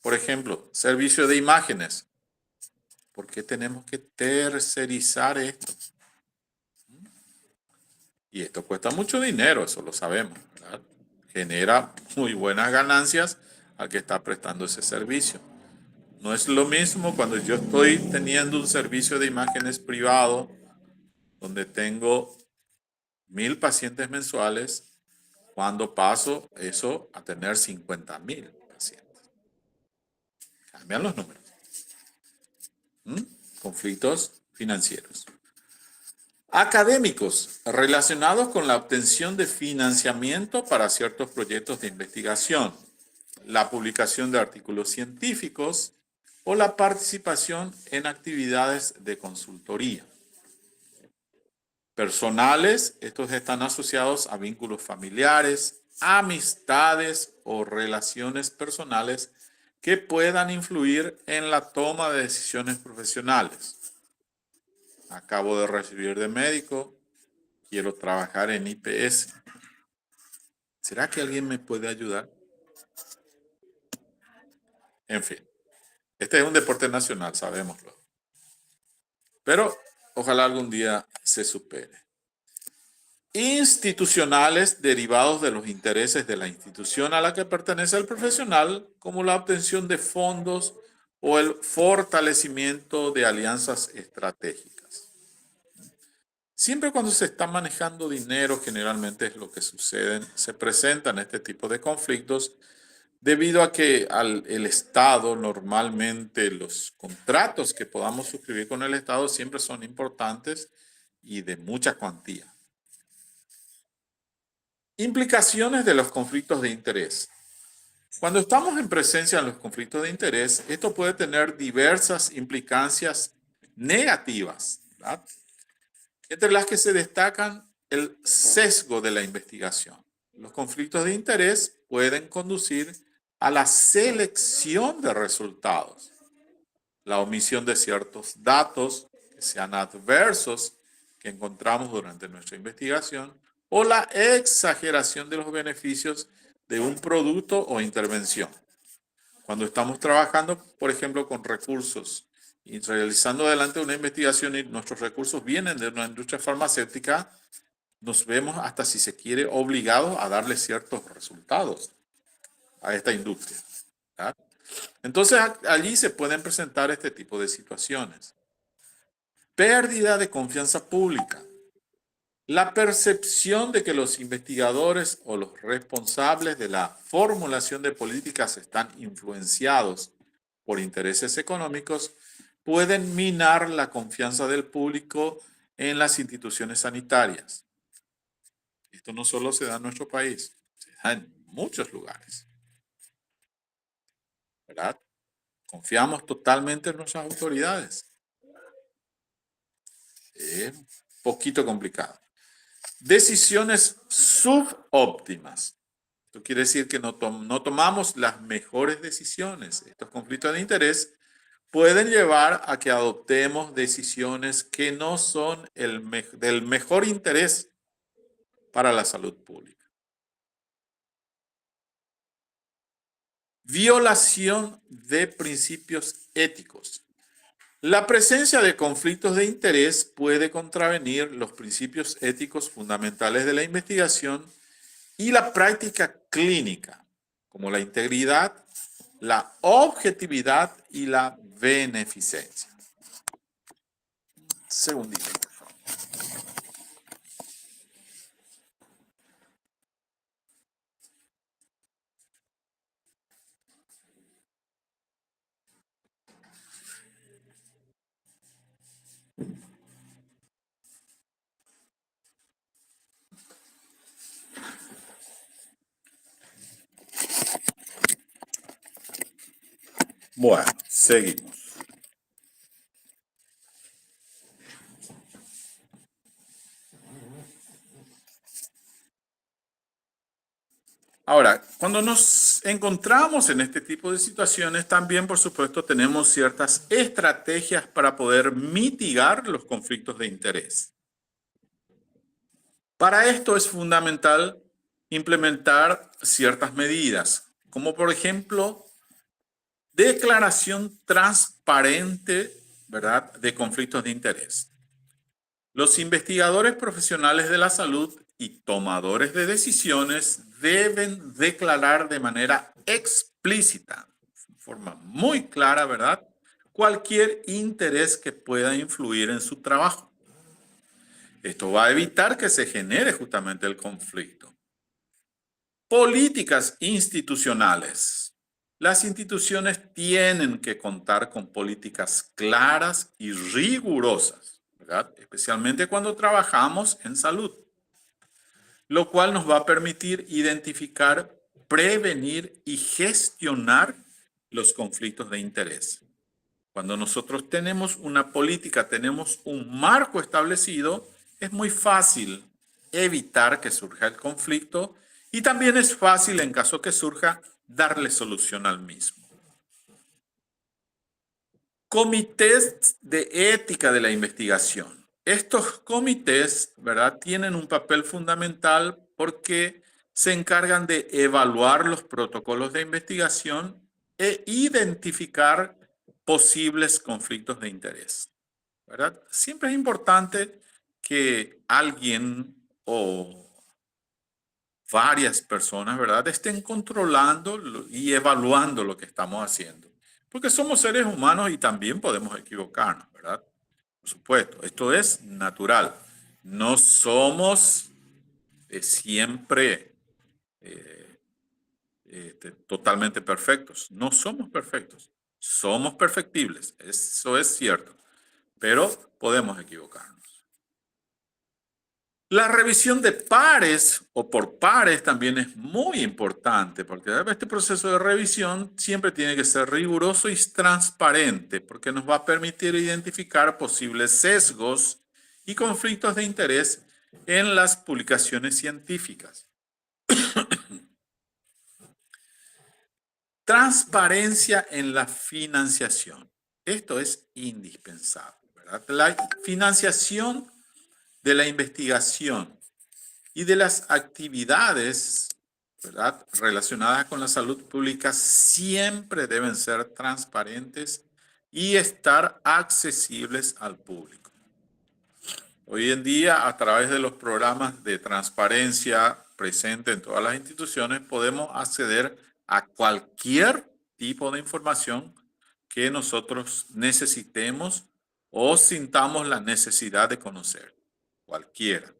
Por ejemplo, servicio de imágenes. ¿Por qué tenemos que tercerizar esto? Y esto cuesta mucho dinero, eso lo sabemos, ¿verdad? Genera muy buenas ganancias al que está prestando ese servicio. No es lo mismo cuando yo estoy teniendo un servicio de imágenes privado donde tengo 1,000 pacientes mensuales, cuando paso eso a tener 50,000 pacientes. Cambian los números. Conflictos financieros. Académicos relacionados con la obtención de financiamiento para ciertos proyectos de investigación, la publicación de artículos científicos o la participación en actividades de consultoría. Personales, estos están asociados a vínculos familiares, amistades o relaciones personales que puedan influir en la toma de decisiones profesionales. Acabo de recibir de médico, quiero trabajar en IPS. ¿Será que alguien me puede ayudar? En fin, este es un deporte nacional, sabémoslo. Pero ojalá algún día se supere. Institucionales derivados de los intereses de la institución a la que pertenece el profesional, como la obtención de fondos o el fortalecimiento de alianzas estratégicas. Siempre cuando se está manejando dinero, generalmente es lo que sucede, se presentan este tipo de conflictos debido a que el Estado, normalmente los contratos que podamos suscribir con el Estado siempre son importantes y de mucha cuantía. Implicaciones de los conflictos de interés. Cuando estamos en presencia de los conflictos de interés, esto puede tener diversas implicancias negativas, ¿verdad?, entre las que se destacan el sesgo de la investigación. Los conflictos de interés pueden conducir a la selección de resultados, la omisión de ciertos datos que sean adversos que encontramos durante nuestra investigación o la exageración de los beneficios de un producto o intervención. Cuando estamos trabajando, por ejemplo, con recursos y realizando adelante una investigación y nuestros recursos vienen de una industria farmacéutica, nos vemos hasta, si se quiere, obligados a darle ciertos resultados a esta industria, ¿verdad? Entonces, allí se pueden presentar este tipo de situaciones. Pérdida de confianza pública. La percepción de que los investigadores o los responsables de la formulación de políticas están influenciados por intereses económicos pueden minar la confianza del público en las instituciones sanitarias. Esto no solo se da en nuestro país, se da en muchos lugares, ¿verdad? Confiamos totalmente en nuestras autoridades. Es un poquito complicado. Decisiones subóptimas. Esto quiere decir que no tomamos las mejores decisiones. Estos conflictos de interés pueden llevar a que adoptemos decisiones que no son del mejor interés para la salud pública. Violación de principios éticos. La presencia de conflictos de interés puede contravenir los principios éticos fundamentales de la investigación y la práctica clínica, como la integridad, la objetividad y la beneficencia. Segundito, por favor. Bueno, seguimos. Ahora, cuando nos encontramos en este tipo de situaciones, también, por supuesto, tenemos ciertas estrategias para poder mitigar los conflictos de interés. Para esto es fundamental implementar ciertas medidas, como por ejemplo, declaración transparente, ¿verdad?, de conflictos de interés. Los investigadores profesionales de la salud y tomadores de decisiones deben declarar de manera explícita, de forma muy clara, ¿verdad?, cualquier interés que pueda influir en su trabajo. Esto va a evitar que se genere justamente el conflicto. Políticas institucionales. Las instituciones tienen que contar con políticas claras y rigurosas, ¿verdad?, especialmente cuando trabajamos en salud, lo cual nos va a permitir identificar, prevenir y gestionar los conflictos de interés. Cuando nosotros tenemos una política, tenemos un marco establecido, es muy fácil evitar que surja el conflicto y también es fácil, en caso que surja, darle solución al mismo. Comités de ética de la investigación. Estos comités, ¿verdad?, tienen un papel fundamental porque se encargan de evaluar los protocolos de investigación e identificar posibles conflictos de interés, ¿verdad? Siempre es importante que alguien o varias personas, ¿verdad?, estén controlando y evaluando lo que estamos haciendo. Porque somos seres humanos y también podemos equivocarnos, ¿verdad? Por supuesto, esto es natural. No somos siempre totalmente perfectos. No somos perfectos. Somos perfectibles, eso es cierto. Pero podemos equivocarnos. La revisión de pares o por pares también es muy importante porque este proceso de revisión siempre tiene que ser riguroso y transparente porque nos va a permitir identificar posibles sesgos y conflictos de interés en las publicaciones científicas. Transparencia en la financiación. Esto es indispensable, ¿verdad? La financiación de la investigación y de las actividades, ¿verdad?, relacionadas con la salud pública siempre deben ser transparentes y estar accesibles al público. Hoy en día, a través de los programas de transparencia presentes en todas las instituciones, podemos acceder a cualquier tipo de información que nosotros necesitemos o sintamos la necesidad de conocer. Cualquiera.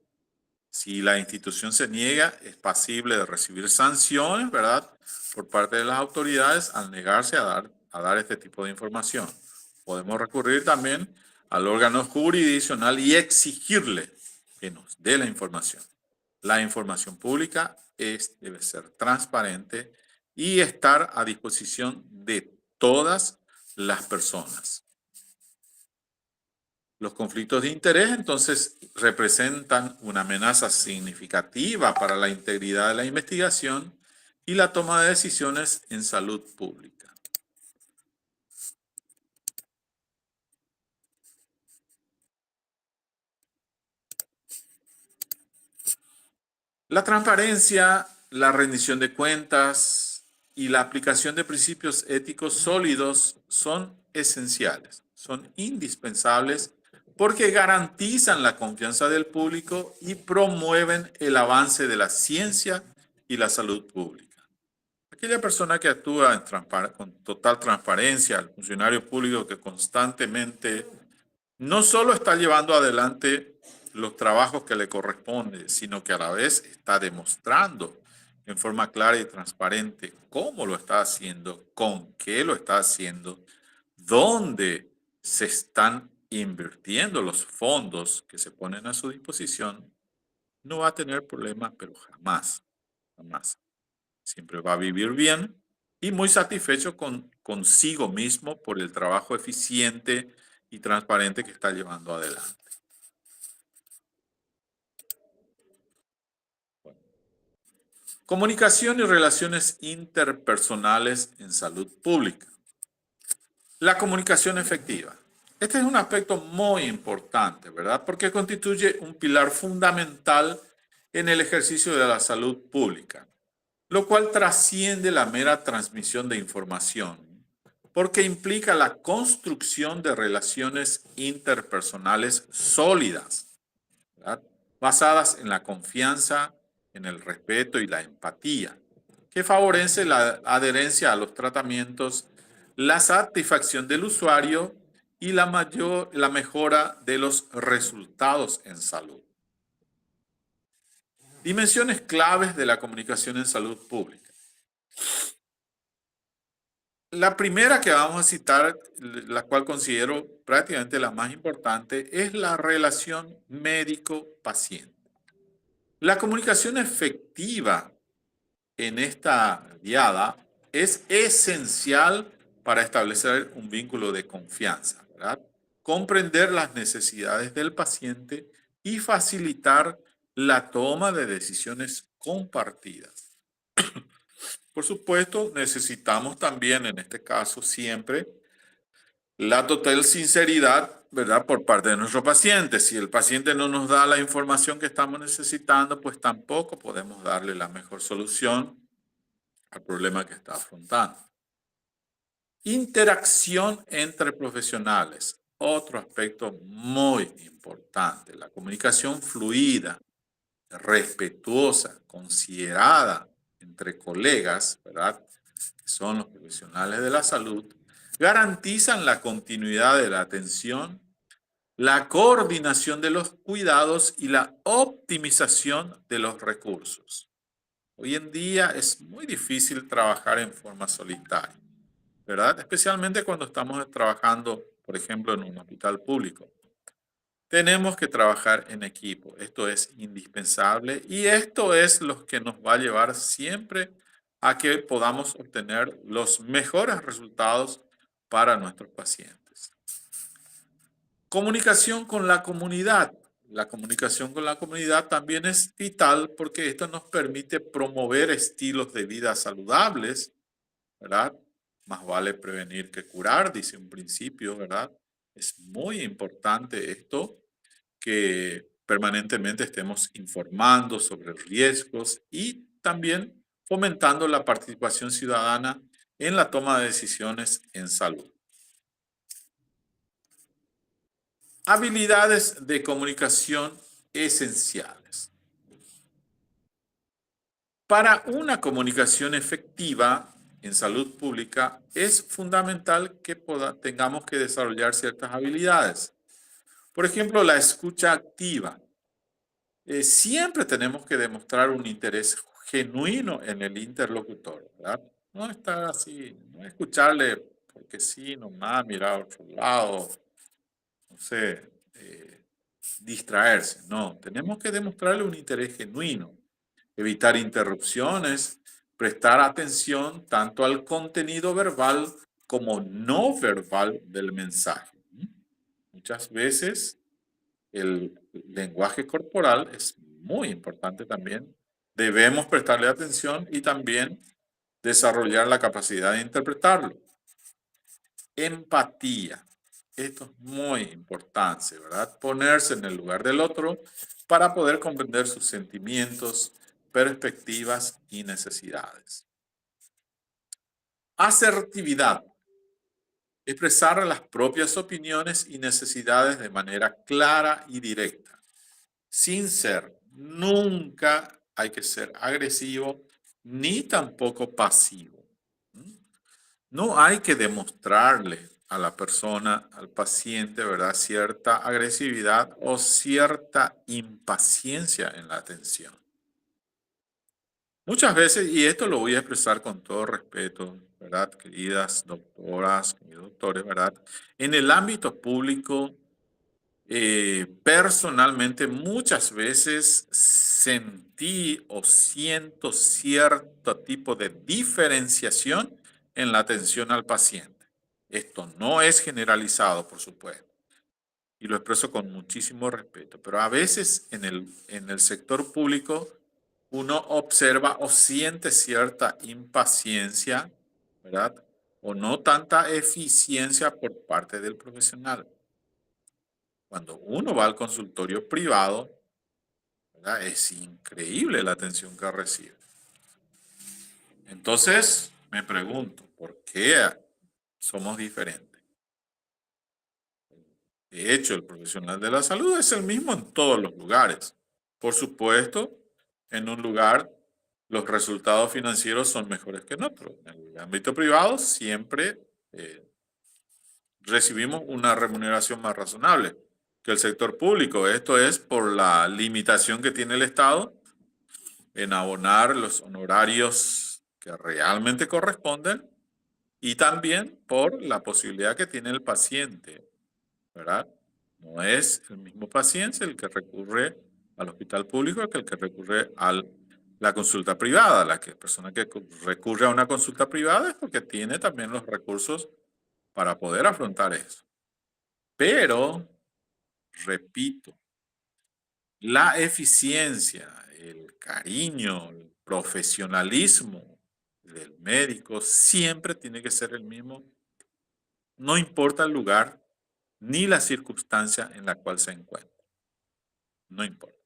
Si la institución se niega, es pasible de recibir sanciones, ¿verdad?, por parte de las autoridades al negarse a dar este tipo de información. Podemos recurrir también al órgano jurisdiccional y exigirle que nos dé la información. La información pública debe ser transparente y estar a disposición de todas las personas. Los conflictos de interés, entonces, representan una amenaza significativa para la integridad de la investigación y la toma de decisiones en salud pública. La transparencia, la rendición de cuentas y la aplicación de principios éticos sólidos son esenciales, son indispensables porque garantizan la confianza del público y promueven el avance de la ciencia y la salud pública. Aquella persona que actúa con total transparencia, el funcionario público que constantemente no solo está llevando adelante los trabajos que le corresponden, sino que a la vez está demostrando en forma clara y transparente cómo lo está haciendo, con qué lo está haciendo, dónde se están invirtiendo los fondos que se ponen a su disposición, no va a tener problemas, pero jamás, jamás. Siempre va a vivir bien y muy satisfecho consigo mismo por el trabajo eficiente y transparente que está llevando adelante. Comunicación y relaciones interpersonales en salud pública. La comunicación efectiva. Este es un aspecto muy importante, ¿verdad? Porque constituye un pilar fundamental en el ejercicio de la salud pública, lo cual trasciende la mera transmisión de información, porque implica la construcción de relaciones interpersonales sólidas, ¿verdad? Basadas en la confianza, en el respeto y la empatía, que favorece la adherencia a los tratamientos, la satisfacción del usuario y la mejora de los resultados en salud. Dimensiones claves de la comunicación en salud pública. La primera que vamos a citar, la cual considero prácticamente la más importante, es la relación médico-paciente. La comunicación efectiva en esta diada es esencial para establecer un vínculo de confianza, ¿verdad? Comprender las necesidades del paciente y facilitar la toma de decisiones compartidas. Por supuesto, necesitamos también, en este caso, siempre la total sinceridad, ¿verdad? Por parte de nuestro paciente. Si el paciente no nos da la información que estamos necesitando, pues tampoco podemos darle la mejor solución al problema que está afrontando. Interacción entre profesionales. Otro aspecto muy importante. La comunicación fluida, respetuosa, considerada entre colegas, ¿verdad? Que son los profesionales de la salud, garantizan la continuidad de la atención, la coordinación de los cuidados y la optimización de los recursos. Hoy en día es muy difícil trabajar en forma solitaria, ¿verdad? Especialmente cuando estamos trabajando, por ejemplo, en un hospital público. Tenemos que trabajar en equipo. Esto es indispensable y esto es lo que nos va a llevar siempre a que podamos obtener los mejores resultados para nuestros pacientes. Comunicación con la comunidad. La comunicación con la comunidad también es vital porque esto nos permite promover estilos de vida saludables, ¿verdad? Más vale prevenir que curar, dice un principio, ¿verdad? Es muy importante esto, que permanentemente estemos informando sobre riesgos y también fomentando la participación ciudadana en la toma de decisiones en salud. Habilidades de comunicación esenciales. Para una comunicación efectiva en salud pública es fundamental que tengamos que desarrollar ciertas habilidades. Por ejemplo, la escucha activa. Siempre tenemos que demostrar un interés genuino en el interlocutor, ¿verdad? No estar así, no escucharle porque sí, nomás, mirar a otro lado, no sé, distraerse. No, tenemos que demostrarle un interés genuino, evitar interrupciones, prestar atención tanto al contenido verbal como no verbal del mensaje. Muchas veces el lenguaje corporal es muy importante también. Debemos prestarle atención y también desarrollar la capacidad de interpretarlo. Empatía. Esto es muy importante, ¿verdad? Ponerse en el lugar del otro para poder comprender sus sentimientos, perspectivas y necesidades. Asertividad. Expresar las propias opiniones y necesidades de manera clara y directa. Sin ser, nunca hay que ser agresivo ni tampoco pasivo. No hay que demostrarle a la persona, al paciente, ¿verdad?, cierta agresividad o cierta impaciencia en la atención. Muchas veces, y esto lo voy a expresar con todo respeto, ¿verdad?, queridas doctoras, queridos doctores, ¿verdad? En el ámbito público, personalmente muchas veces sentí o siento cierto tipo de diferenciación en la atención al paciente. Esto no es generalizado, por supuesto, y lo expreso con muchísimo respeto, pero a veces en el sector público uno observa o siente cierta impaciencia, ¿verdad? O no tanta eficiencia por parte del profesional. Cuando uno va al consultorio privado, ¿verdad?, es increíble la atención que recibe. Entonces, me pregunto, ¿por qué somos diferentes? De hecho, el profesional de la salud es el mismo en todos los lugares. Por supuesto, en un lugar los resultados financieros son mejores que en otro. En el ámbito privado siempre recibimos una remuneración más razonable que el sector público. Esto es por la limitación que tiene el Estado en abonar los honorarios que realmente corresponden y también por la posibilidad que tiene el paciente, ¿verdad? No es el mismo paciente el que recurre al hospital público que el que recurre a la consulta privada. La persona que recurre a una consulta privada es porque tiene también los recursos para poder afrontar eso. Pero, repito, la eficiencia, el cariño, el profesionalismo del médico siempre tiene que ser el mismo, no importa el lugar ni la circunstancia en la cual se encuentra. No importa.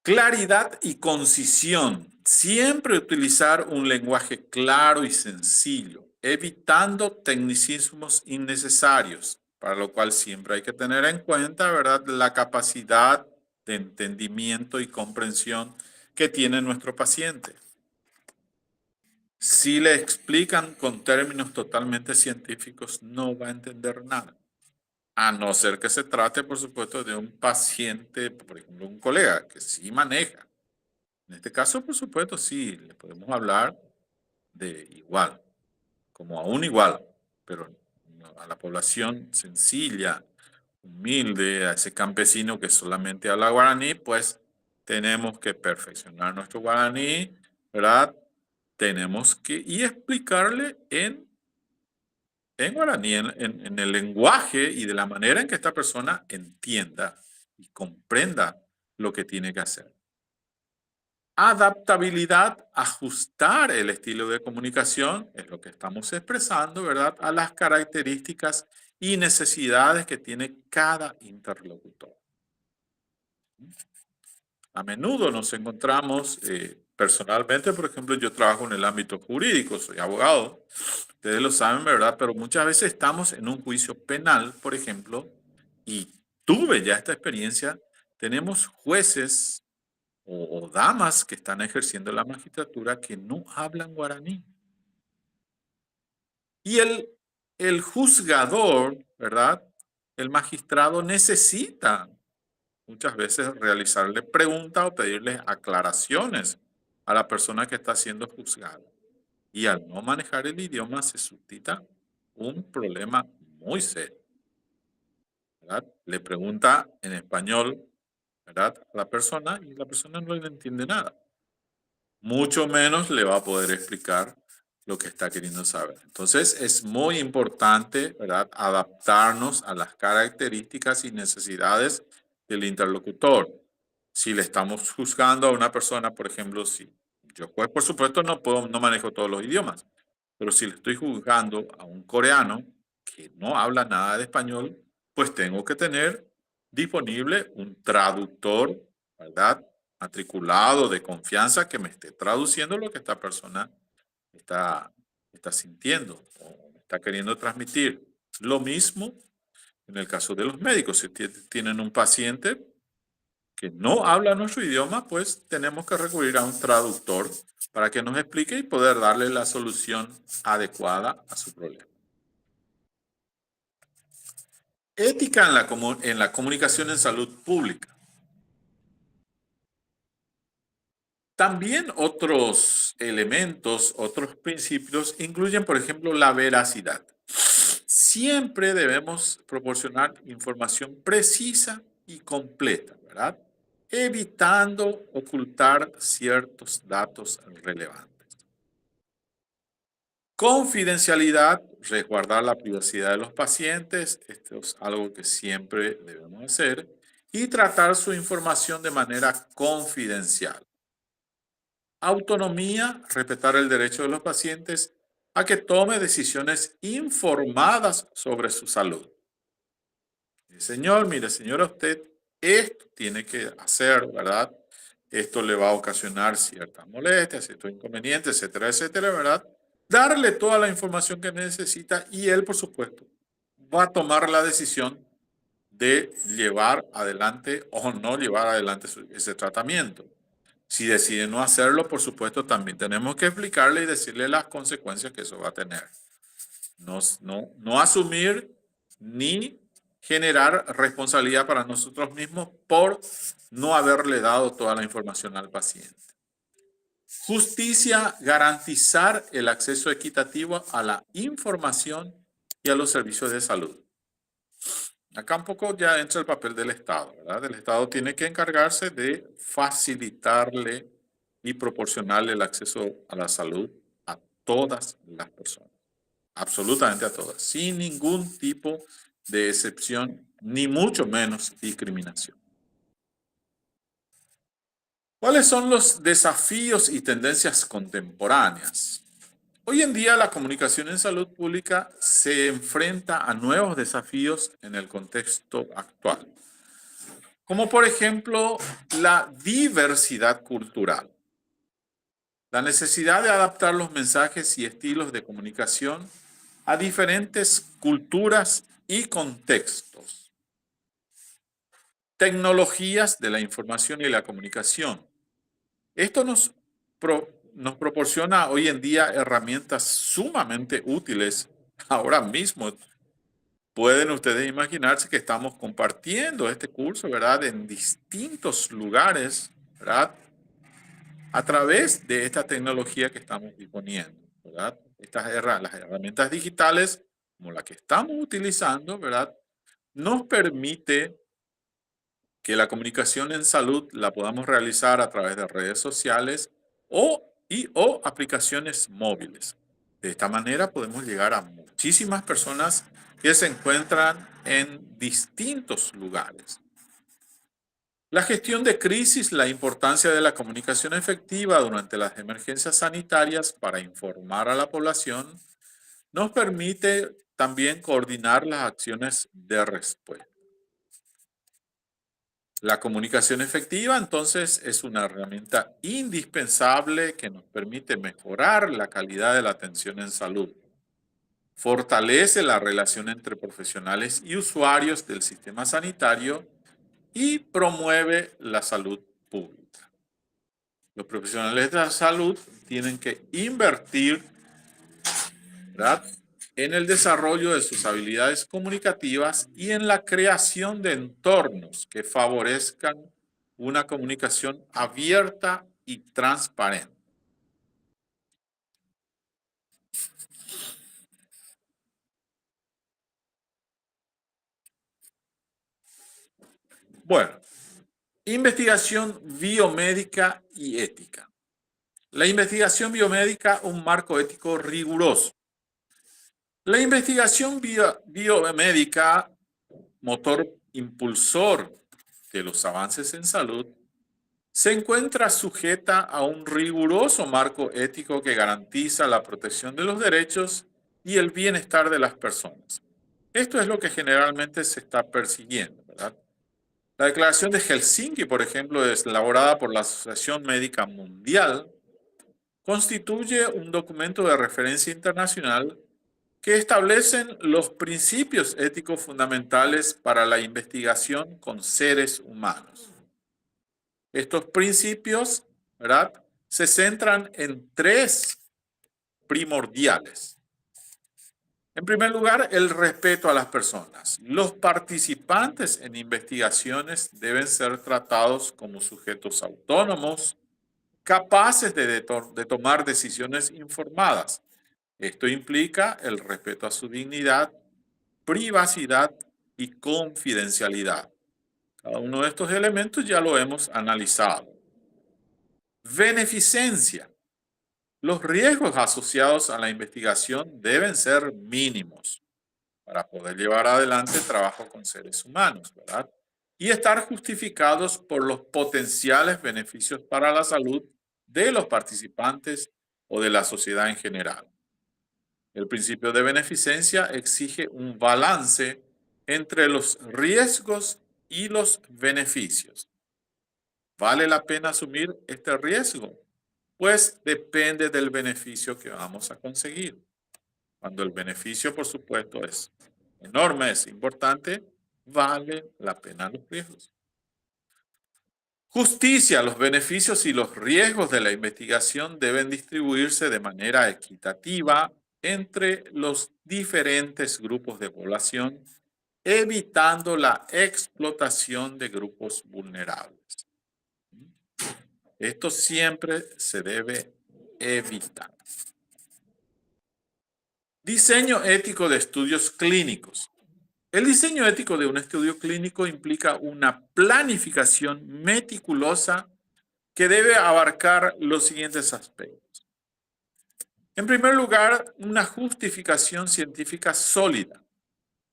Claridad y concisión. Siempre utilizar un lenguaje claro y sencillo, evitando tecnicismos innecesarios, para lo cual siempre hay que tener en cuenta, ¿verdad?, la capacidad de entendimiento y comprensión que tiene nuestro paciente. Si le explican con términos totalmente científicos, no va a entender nada. A no ser que se trate, por supuesto, de un paciente, por ejemplo, un colega que sí maneja. En este caso, por supuesto, sí, le podemos hablar de igual, como a un igual, pero a la población sencilla, humilde, a ese campesino que solamente habla guaraní, pues tenemos que perfeccionar nuestro guaraní, ¿verdad? Tenemos que y explicarle en guaraní, en el lenguaje y de la manera en que esta persona entienda y comprenda lo que tiene que hacer. Adaptabilidad, ajustar el estilo de comunicación, es lo que estamos expresando, ¿verdad?, a las características y necesidades que tiene cada interlocutor. A menudo nos encontramos, personalmente, por ejemplo, yo trabajo en el ámbito jurídico, soy abogado, ustedes lo saben, ¿verdad? Pero muchas veces estamos en un juicio penal, por ejemplo, y tuve ya esta experiencia, tenemos jueces o damas que están ejerciendo la magistratura que no hablan guaraní. Y el juzgador, ¿verdad?, el magistrado necesita muchas veces realizarle preguntas o pedirle aclaraciones a la persona que está siendo juzgada. Y al no manejar el idioma se suscita un problema muy serio, ¿verdad? Le pregunta en español, ¿verdad?, a la persona y la persona no le entiende nada. Mucho menos le va a poder explicar lo que está queriendo saber. Entonces es muy importante, ¿verdad?, adaptarnos a las características y necesidades del interlocutor. Si le estamos juzgando a una persona, por ejemplo, si Yo, pues, por supuesto, no manejo todos los idiomas, pero si le estoy juzgando a un coreano que no habla nada de español, pues tengo que tener disponible un traductor, ¿verdad? Matriculado de confianza que me esté traduciendo lo que esta persona está, está sintiendo o me está queriendo transmitir. Lo mismo en el caso de los médicos. Si tienen un paciente que no habla nuestro idioma, pues tenemos que recurrir a un traductor para que nos explique y poder darle la solución adecuada a su problema. Ética en la comunicación en salud pública. También otros elementos, otros principios incluyen, por ejemplo, la veracidad. Siempre debemos proporcionar información precisa y completa, ¿verdad? Evitando ocultar ciertos datos relevantes. Confidencialidad, resguardar la privacidad de los pacientes, esto es algo que siempre debemos hacer, y tratar su información de manera confidencial. Autonomía, respetar el derecho de los pacientes a que tome decisiones informadas sobre su salud. Señor, mire, señora, usted esto tiene que hacer, ¿verdad? Esto le va a ocasionar ciertas molestias, ciertos inconvenientes, etcétera, etcétera, ¿verdad? Darle toda la información que necesita y él, por supuesto, va a tomar la decisión de llevar adelante o no llevar adelante ese tratamiento. Si decide no hacerlo, por supuesto, también tenemos que explicarle y decirle las consecuencias que eso va a tener. No asumir ni generar responsabilidad para nosotros mismos por no haberle dado toda la información al paciente. Justicia, garantizar el acceso equitativo a la información y a los servicios de salud. Acá un poco ya entra el papel del Estado, ¿verdad? El Estado tiene que encargarse de facilitarle y proporcionarle el acceso a la salud a todas las personas. Absolutamente a todas, sin ningún tipo de excepción, ni mucho menos discriminación. ¿Cuáles son los desafíos y tendencias contemporáneas? Hoy en día la comunicación en salud pública se enfrenta a nuevos desafíos en el contexto actual, como por ejemplo la diversidad cultural, la necesidad de adaptar los mensajes y estilos de comunicación a diferentes culturas y contextos. Tecnologías de la información y la comunicación. Esto nos proporciona hoy en día herramientas sumamente útiles. Ahora mismo pueden ustedes imaginarse que estamos compartiendo este curso, ¿verdad? En distintos lugares, ¿verdad? A través de esta tecnología que estamos disponiendo, ¿verdad? Las herramientas digitales, como la que estamos utilizando, ¿verdad? Nos permite que la comunicación en salud la podamos realizar a través de redes sociales o aplicaciones móviles. De esta manera podemos llegar a muchísimas personas que se encuentran en distintos lugares. La gestión de crisis, la importancia de la comunicación efectiva durante las emergencias sanitarias para informar a la población, nos permite también coordinar las acciones de respuesta. La comunicación efectiva, entonces, es una herramienta indispensable que nos permite mejorar la calidad de la atención en salud. Fortalece la relación entre profesionales y usuarios del sistema sanitario y promueve la salud pública. Los profesionales de la salud tienen que invertir, ¿verdad?, en el desarrollo de sus habilidades comunicativas y en la creación de entornos que favorezcan una comunicación abierta y transparente. Bueno, investigación biomédica y ética. La investigación biomédica, un marco ético riguroso. La investigación biomédica, motor impulsor de los avances en salud, se encuentra sujeta a un riguroso marco ético que garantiza la protección de los derechos y el bienestar de las personas. Esto es lo que generalmente se está persiguiendo, ¿verdad? La Declaración de Helsinki, por ejemplo, es elaborada por la Asociación Médica Mundial, constituye un documento de referencia internacional que establecen los principios éticos fundamentales para la investigación con seres humanos. Estos principios, ¿verdad?, se centran en tres primordiales. En primer lugar, el respeto a las personas. Los participantes en investigaciones deben ser tratados como sujetos autónomos, capaces de tomar decisiones informadas. Esto implica el respeto a su dignidad, privacidad y confidencialidad. Cada uno de estos elementos ya lo hemos analizado. Beneficencia. Los riesgos asociados a la investigación deben ser mínimos para poder llevar adelante el trabajo con seres humanos, ¿verdad? Y estar justificados por los potenciales beneficios para la salud de los participantes o de la sociedad en general. El principio de beneficencia exige un balance entre los riesgos y los beneficios. ¿Vale la pena asumir este riesgo? Pues depende del beneficio que vamos a conseguir. Cuando el beneficio, por supuesto, es enorme, es importante, vale la pena los riesgos. Justicia. Los beneficios y los riesgos de la investigación deben distribuirse de manera equitativa entre los diferentes grupos de población, evitando la explotación de grupos vulnerables. Esto siempre se debe evitar. Diseño ético de estudios clínicos. El diseño ético de un estudio clínico implica una planificación meticulosa que debe abarcar los siguientes aspectos. En primer lugar, una justificación científica sólida.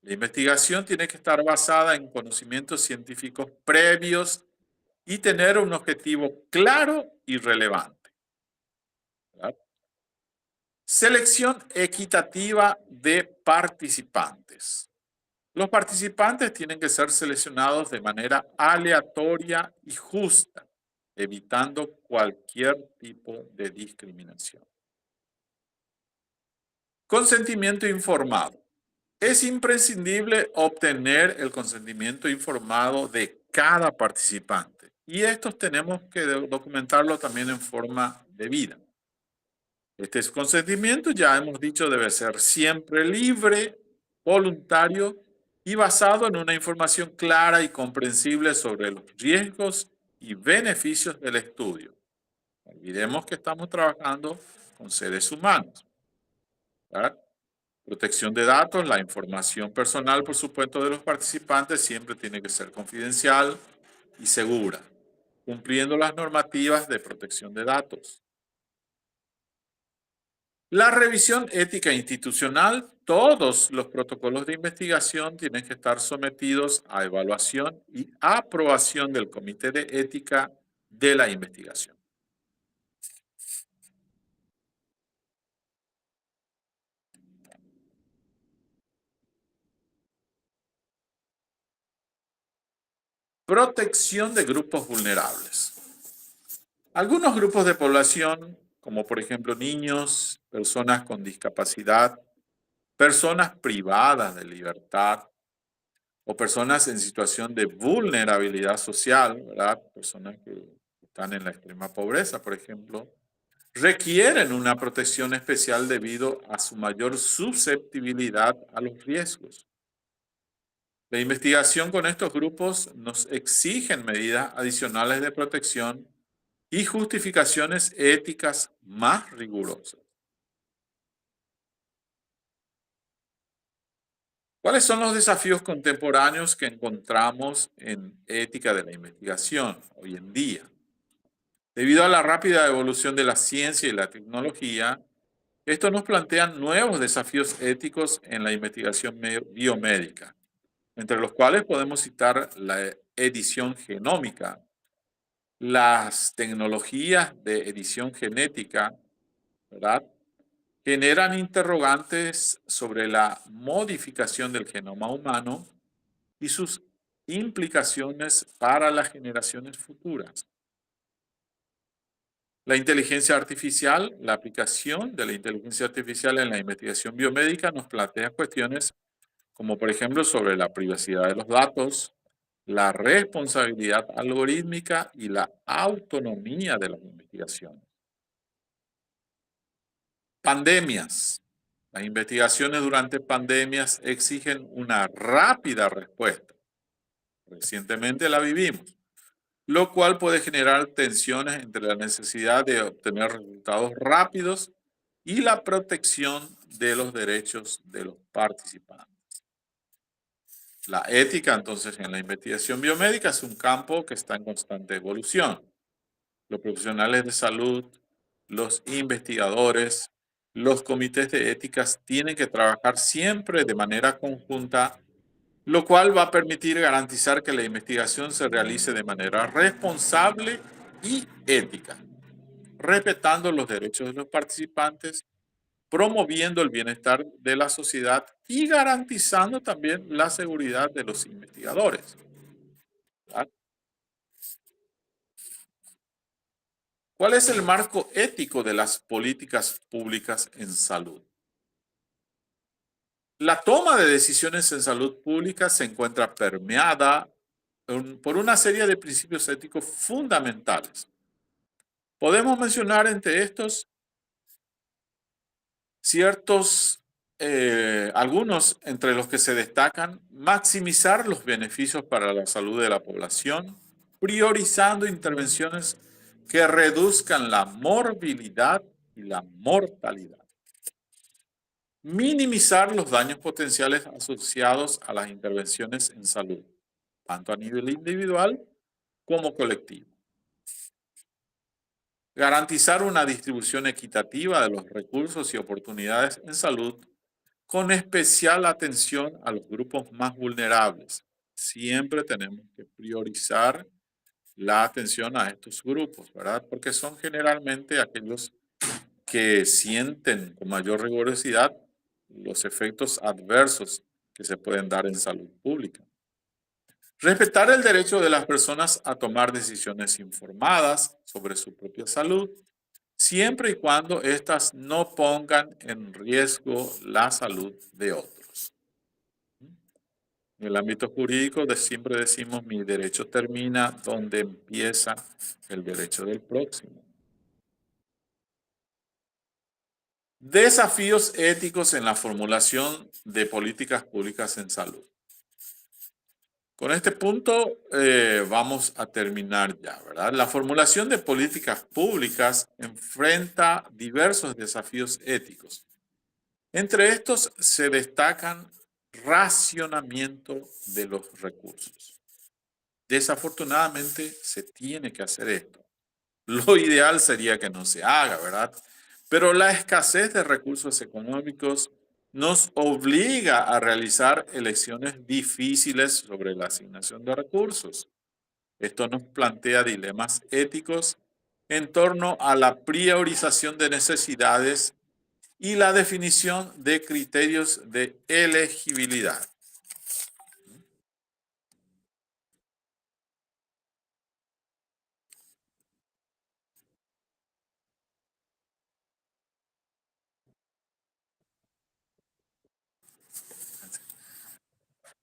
La investigación tiene que estar basada en conocimientos científicos previos y tener un objetivo claro y relevante, ¿verdad? Selección equitativa de participantes. Los participantes tienen que ser seleccionados de manera aleatoria y justa, evitando cualquier tipo de discriminación. Consentimiento informado. Es imprescindible obtener el consentimiento informado de cada participante y estos tenemos que documentarlo también en forma debida. Este consentimiento, ya hemos dicho, debe ser siempre libre, voluntario y basado en una información clara y comprensible sobre los riesgos y beneficios del estudio. No olvidemos que estamos trabajando con seres humanos, ¿verdad? Protección de datos, la información personal, por supuesto, de los participantes siempre tiene que ser confidencial y segura, cumpliendo las normativas de protección de datos. La revisión ética institucional, todos los protocolos de investigación tienen que estar sometidos a evaluación y aprobación del Comité de Ética de la investigación. Protección de grupos vulnerables. Algunos grupos de población, como por ejemplo niños, personas con discapacidad, personas privadas de libertad o personas en situación de vulnerabilidad social, ¿verdad? Personas que están en la extrema pobreza, por ejemplo, requieren una protección especial debido a su mayor susceptibilidad a los riesgos. La investigación con estos grupos nos exigen medidas adicionales de protección y justificaciones éticas más rigurosas. ¿Cuáles son los desafíos contemporáneos que encontramos en ética de la investigación hoy en día? Debido a la rápida evolución de la ciencia y la tecnología, esto nos plantea nuevos desafíos éticos en la investigación biomédica, entre los cuales podemos citar la edición genómica, las tecnologías de edición genética, ¿verdad?, generan interrogantes sobre la modificación del genoma humano y sus implicaciones para las generaciones futuras. La inteligencia artificial, la aplicación de la inteligencia artificial en la investigación biomédica nos plantea cuestiones como por ejemplo sobre la privacidad de los datos, la responsabilidad algorítmica y la autonomía de las investigaciones. Pandemias. Las investigaciones durante pandemias exigen una rápida respuesta. Recientemente la vivimos, lo cual puede generar tensiones entre la necesidad de obtener resultados rápidos y la protección de los derechos de los participantes. La ética, entonces, en la investigación biomédica es un campo que está en constante evolución. Los profesionales de salud, los investigadores, los comités de éticas tienen que trabajar siempre de manera conjunta, lo cual va a permitir garantizar que la investigación se realice de manera responsable y ética, respetando los derechos de los participantes, promoviendo el bienestar de la sociedad y garantizando también la seguridad de los investigadores, ¿verdad? ¿Cuál es el marco ético de las políticas públicas en salud? La toma de decisiones en salud pública se encuentra permeada por una serie de principios éticos fundamentales. Podemos mencionar entre estos algunos entre los que se destacan: maximizar los beneficios para la salud de la población, priorizando intervenciones que reduzcan la morbilidad y la mortalidad. Minimizar los daños potenciales asociados a las intervenciones en salud, tanto a nivel individual como colectivo. Garantizar una distribución equitativa de los recursos y oportunidades en salud, con especial atención a los grupos más vulnerables. Siempre tenemos que priorizar la atención a estos grupos, ¿verdad? Porque son generalmente aquellos que sienten con mayor rigurosidad los efectos adversos que se pueden dar en salud pública. Respetar el derecho de las personas a tomar decisiones informadas sobre su propia salud, siempre y cuando éstas no pongan en riesgo la salud de otros. En el ámbito jurídico siempre decimos: mi derecho termina donde empieza el derecho del próximo. Desafíos éticos en la formulación de políticas públicas en salud. Con este punto vamos a terminar ya, ¿verdad? La formulación de políticas públicas enfrenta diversos desafíos éticos. Entre estos se destacan racionamiento de los recursos. Desafortunadamente se tiene que hacer esto. Lo ideal sería que no se haga, ¿verdad? Pero la escasez de recursos económicos nos obliga a realizar elecciones difíciles sobre la asignación de recursos. Esto nos plantea dilemas éticos en torno a la priorización de necesidades y la definición de criterios de elegibilidad.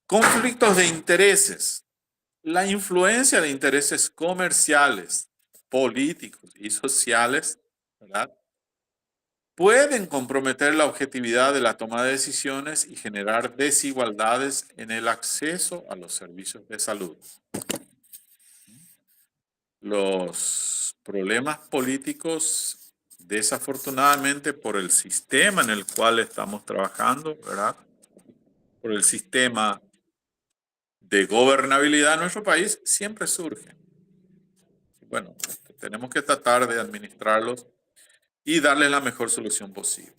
Conflictos de intereses. La influencia de intereses comerciales, políticos y sociales, ¿verdad?, pueden comprometer la objetividad de la toma de decisiones y generar desigualdades en el acceso a los servicios de salud. Los problemas políticos, desafortunadamente, por el sistema en el cual estamos trabajando, ¿verdad?, por el sistema de gobernabilidad de nuestro país, siempre surgen. Bueno, tenemos que tratar de administrarlos y darle la mejor solución posible.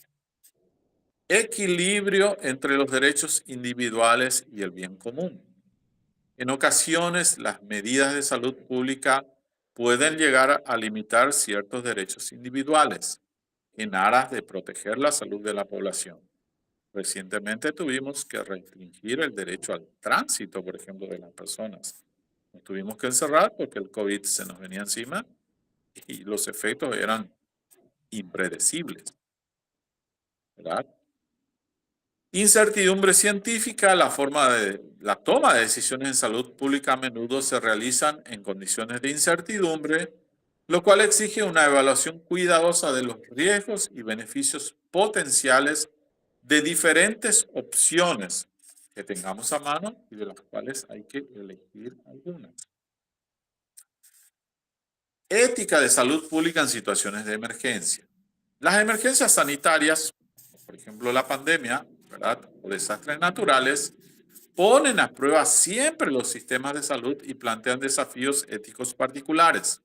Equilibrio entre los derechos individuales y el bien común. En ocasiones, las medidas de salud pública pueden llegar a limitar ciertos derechos individuales en aras de proteger la salud de la población. Recientemente tuvimos que restringir el derecho al tránsito, por ejemplo, de las personas. Nos tuvimos que encerrar porque el COVID se nos venía encima y los efectos eran impredecibles, ¿verdad? Incertidumbre científica, la toma de decisiones en salud pública a menudo se realizan en condiciones de incertidumbre, lo cual exige una evaluación cuidadosa de los riesgos y beneficios potenciales de diferentes opciones que tengamos a mano y de las cuales hay que elegir algunas. Ética de salud pública en situaciones de emergencia. Las emergencias sanitarias, por ejemplo la pandemia, ¿verdad?, o desastres naturales, ponen a prueba siempre los sistemas de salud y plantean desafíos éticos particulares.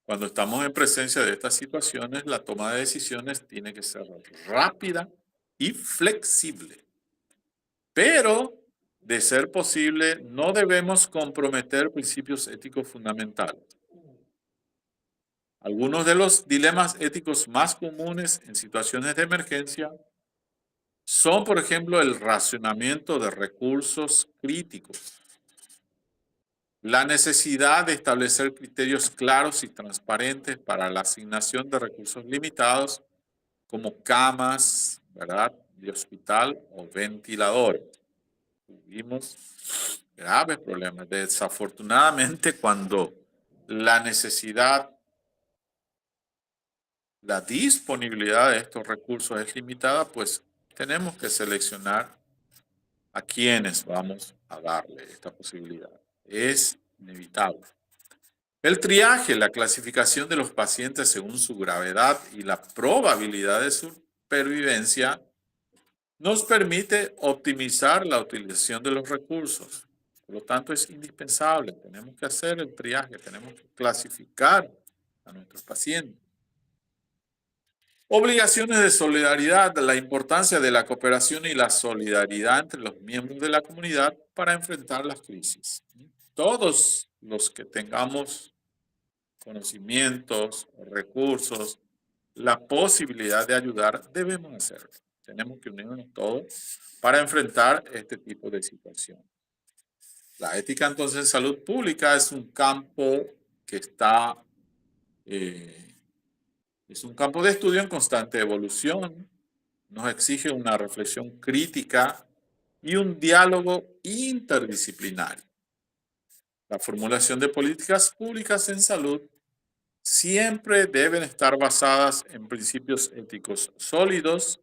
Cuando estamos en presencia de estas situaciones, la toma de decisiones tiene que ser rápida y flexible. Pero, de ser posible, no debemos comprometer principios éticos fundamentales. Algunos de los dilemas éticos más comunes en situaciones de emergencia son, por ejemplo, el racionamiento de recursos críticos, la necesidad de establecer criterios claros y transparentes para la asignación de recursos limitados, como camas, ¿verdad?, de hospital o ventiladores. Tuvimos graves problemas. Desafortunadamente, cuando la necesidad, la disponibilidad de estos recursos es limitada, pues tenemos que seleccionar a quienes vamos a darle esta posibilidad. Es inevitable. El triaje, la clasificación de los pacientes según su gravedad y la probabilidad de supervivencia, nos permite optimizar la utilización de los recursos. Por lo tanto, es indispensable. Tenemos que hacer el triaje, tenemos que clasificar a nuestros pacientes. Obligaciones de solidaridad, la importancia de la cooperación y la solidaridad entre los miembros de la comunidad para enfrentar las crisis. Todos los que tengamos conocimientos, recursos, la posibilidad de ayudar, debemos hacerlo. Tenemos que unirnos todos para enfrentar este tipo de situación. La ética, entonces, en salud pública es un campo que está... es un campo de estudio en constante evolución, nos exige una reflexión crítica y un diálogo interdisciplinario. La formulación de políticas públicas en salud siempre deben estar basadas en principios éticos sólidos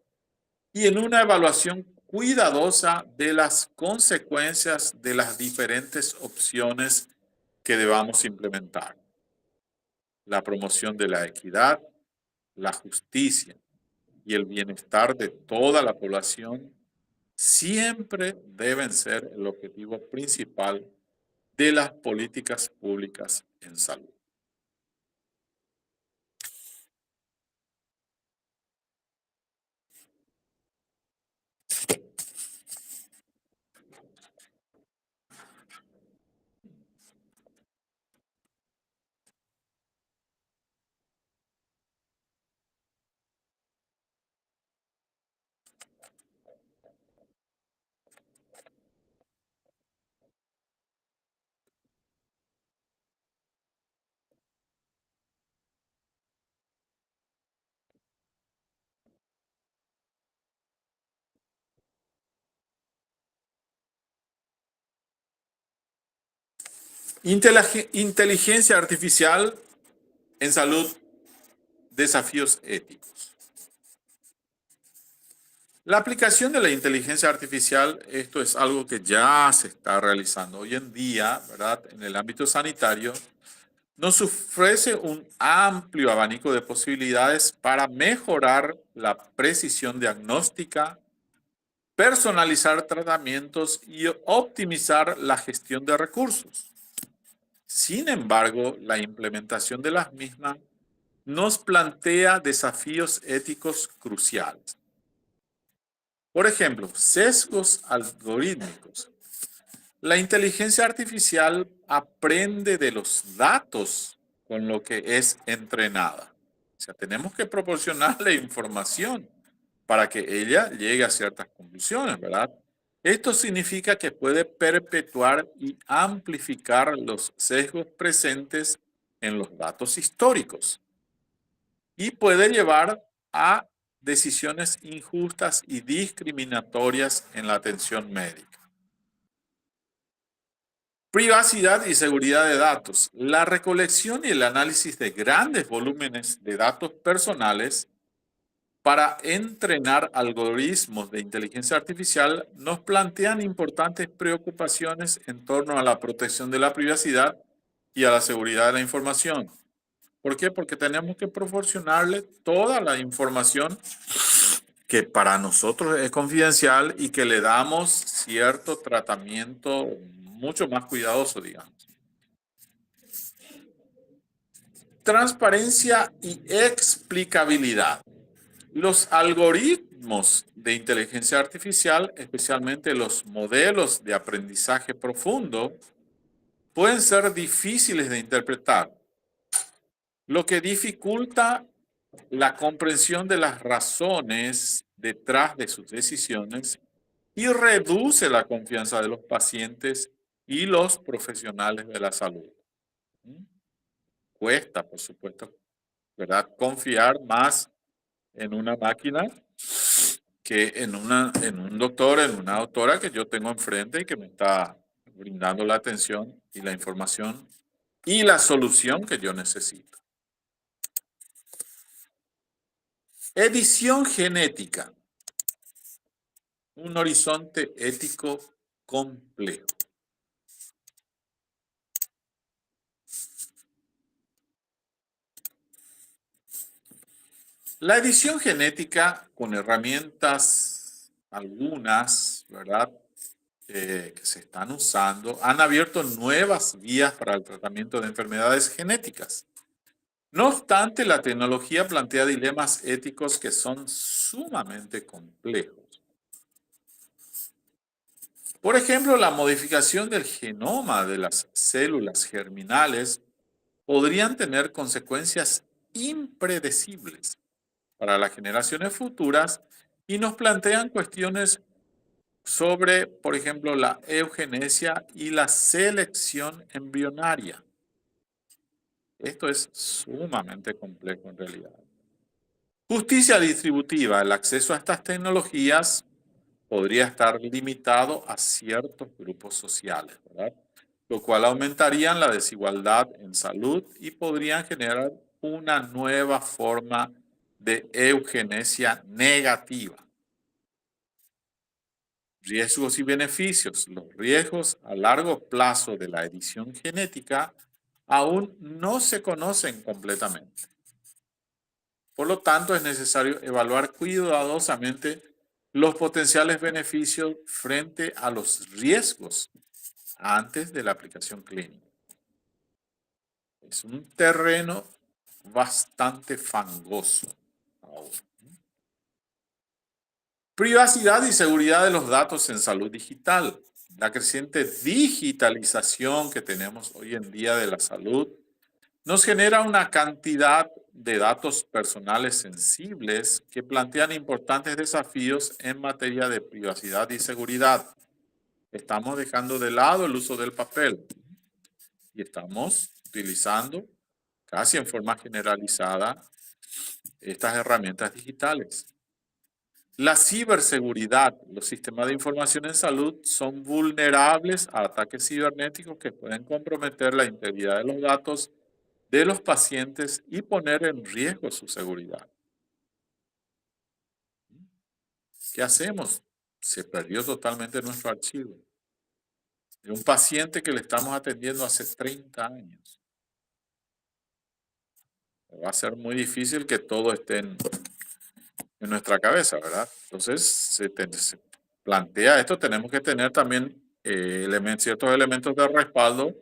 y en una evaluación cuidadosa de las consecuencias de las diferentes opciones que debamos implementar. La promoción de la equidad, la justicia y el bienestar de toda la población siempre deben ser el objetivo principal de las políticas públicas en salud. Inteligencia artificial en salud, desafíos éticos. La aplicación de la inteligencia artificial, esto es algo que ya se está realizando hoy en día, ¿verdad?, en el ámbito sanitario, nos ofrece un amplio abanico de posibilidades para mejorar la precisión diagnóstica, personalizar tratamientos y optimizar la gestión de recursos. Sin embargo, la implementación de las mismas nos plantea desafíos éticos cruciales. Por ejemplo, sesgos algorítmicos. La inteligencia artificial aprende de los datos con lo que es entrenada. O sea, tenemos que proporcionarle información para que ella llegue a ciertas conclusiones, ¿verdad? Esto significa que puede perpetuar y amplificar los sesgos presentes en los datos históricos y puede llevar a decisiones injustas y discriminatorias en la atención médica. Privacidad y seguridad de datos. La recolección y el análisis de grandes volúmenes de datos personales para entrenar algoritmos de inteligencia artificial nos plantean importantes preocupaciones en torno a la protección de la privacidad y a la seguridad de la información. ¿Por qué? Porque tenemos que proporcionarle toda la información que para nosotros es confidencial y que le damos cierto tratamiento mucho más cuidadoso, digamos. Transparencia y explicabilidad. Los algoritmos de inteligencia artificial, especialmente los modelos de aprendizaje profundo, pueden ser difíciles de interpretar, lo que dificulta la comprensión de las razones detrás de sus decisiones y reduce la confianza de los pacientes y los profesionales de la salud. Cuesta, por supuesto, ¿verdad?, confiar más en una máquina que en un doctor, en una doctora que yo tengo enfrente y que me está brindando la atención y la información y la solución que yo necesito. Edición genética. Un horizonte ético complejo. La edición genética con herramientas, algunas, ¿verdad?, que se están usando, han abierto nuevas vías para el tratamiento de enfermedades genéticas. No obstante, la tecnología plantea dilemas éticos que son sumamente complejos. Por ejemplo, la modificación del genoma de las células germinales podrían tener consecuencias impredecibles para las generaciones futuras y nos plantean cuestiones sobre, por ejemplo, la eugenesia y la selección embrionaria. Esto es sumamente complejo en realidad. Justicia distributiva. El acceso a estas tecnologías podría estar limitado a ciertos grupos sociales, ¿verdad?, lo cual aumentaría la desigualdad en salud y podrían generar una nueva forma de eugenesia negativa. Riesgos y beneficios. Los riesgos a largo plazo de la edición genética aún no se conocen completamente. Por lo tanto, es necesario evaluar cuidadosamente los potenciales beneficios frente a los riesgos antes de la aplicación clínica. Es un terreno bastante fangoso ahora. Privacidad y seguridad de los datos en salud digital. La creciente digitalización que tenemos hoy en día de la salud nos genera una cantidad de datos personales sensibles que plantean importantes desafíos en materia de privacidad y seguridad. Estamos dejando de lado el uso del papel y estamos utilizando casi en forma generalizada estas herramientas digitales. La ciberseguridad. Los sistemas de información en salud son vulnerables a ataques cibernéticos que pueden comprometer la integridad de los datos de los pacientes y poner en riesgo su seguridad. ¿Qué hacemos? Se perdió totalmente nuestro archivo. De un paciente que le estamos atendiendo hace 30 años. Va a ser muy difícil que todo esté en nuestra cabeza, ¿verdad? Entonces, se plantea esto, tenemos que tener también ciertos elementos de respaldo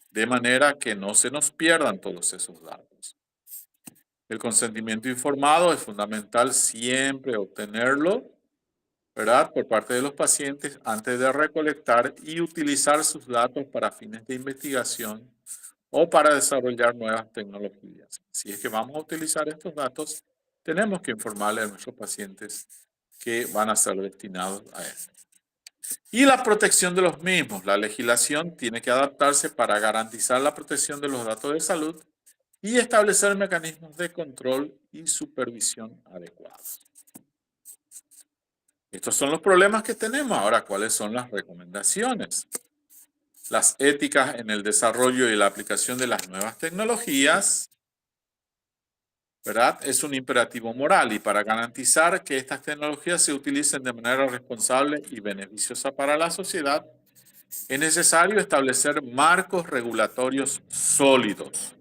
de manera que no se nos pierdan todos esos datos. El consentimiento informado es fundamental siempre obtenerlo ¿verdad?, por parte de los pacientes antes de recolectar y utilizar sus datos para fines de investigación o para desarrollar nuevas tecnologías. Si es que vamos a utilizar estos datos, tenemos que informarle a nuestros pacientes que van a ser destinados a esto. Y la protección de los mismos. La legislación tiene que adaptarse para garantizar la protección de los datos de salud y establecer mecanismos de control y supervisión adecuados. Estos son los problemas que tenemos. Ahora, ¿cuáles son las recomendaciones? Las éticas en el desarrollo y la aplicación de las nuevas tecnologías, ¿verdad?, es un imperativo moral, y para garantizar que estas tecnologías se utilicen de manera responsable y beneficiosa para la sociedad, es necesario establecer marcos regulatorios sólidos.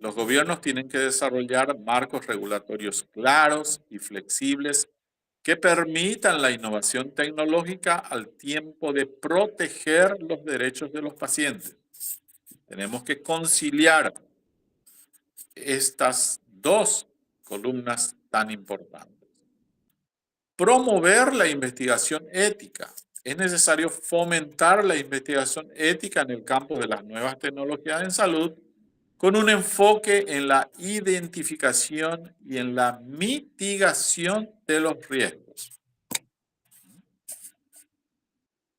Los gobiernos tienen que desarrollar marcos regulatorios claros y flexibles que permitan la innovación tecnológica al tiempo de proteger los derechos de los pacientes. Tenemos que conciliar estas dos columnas tan importantes. Promover la investigación ética. Es necesario fomentar la investigación ética en el campo de las nuevas tecnologías en salud, con un enfoque en la identificación y en la mitigación de los riesgos.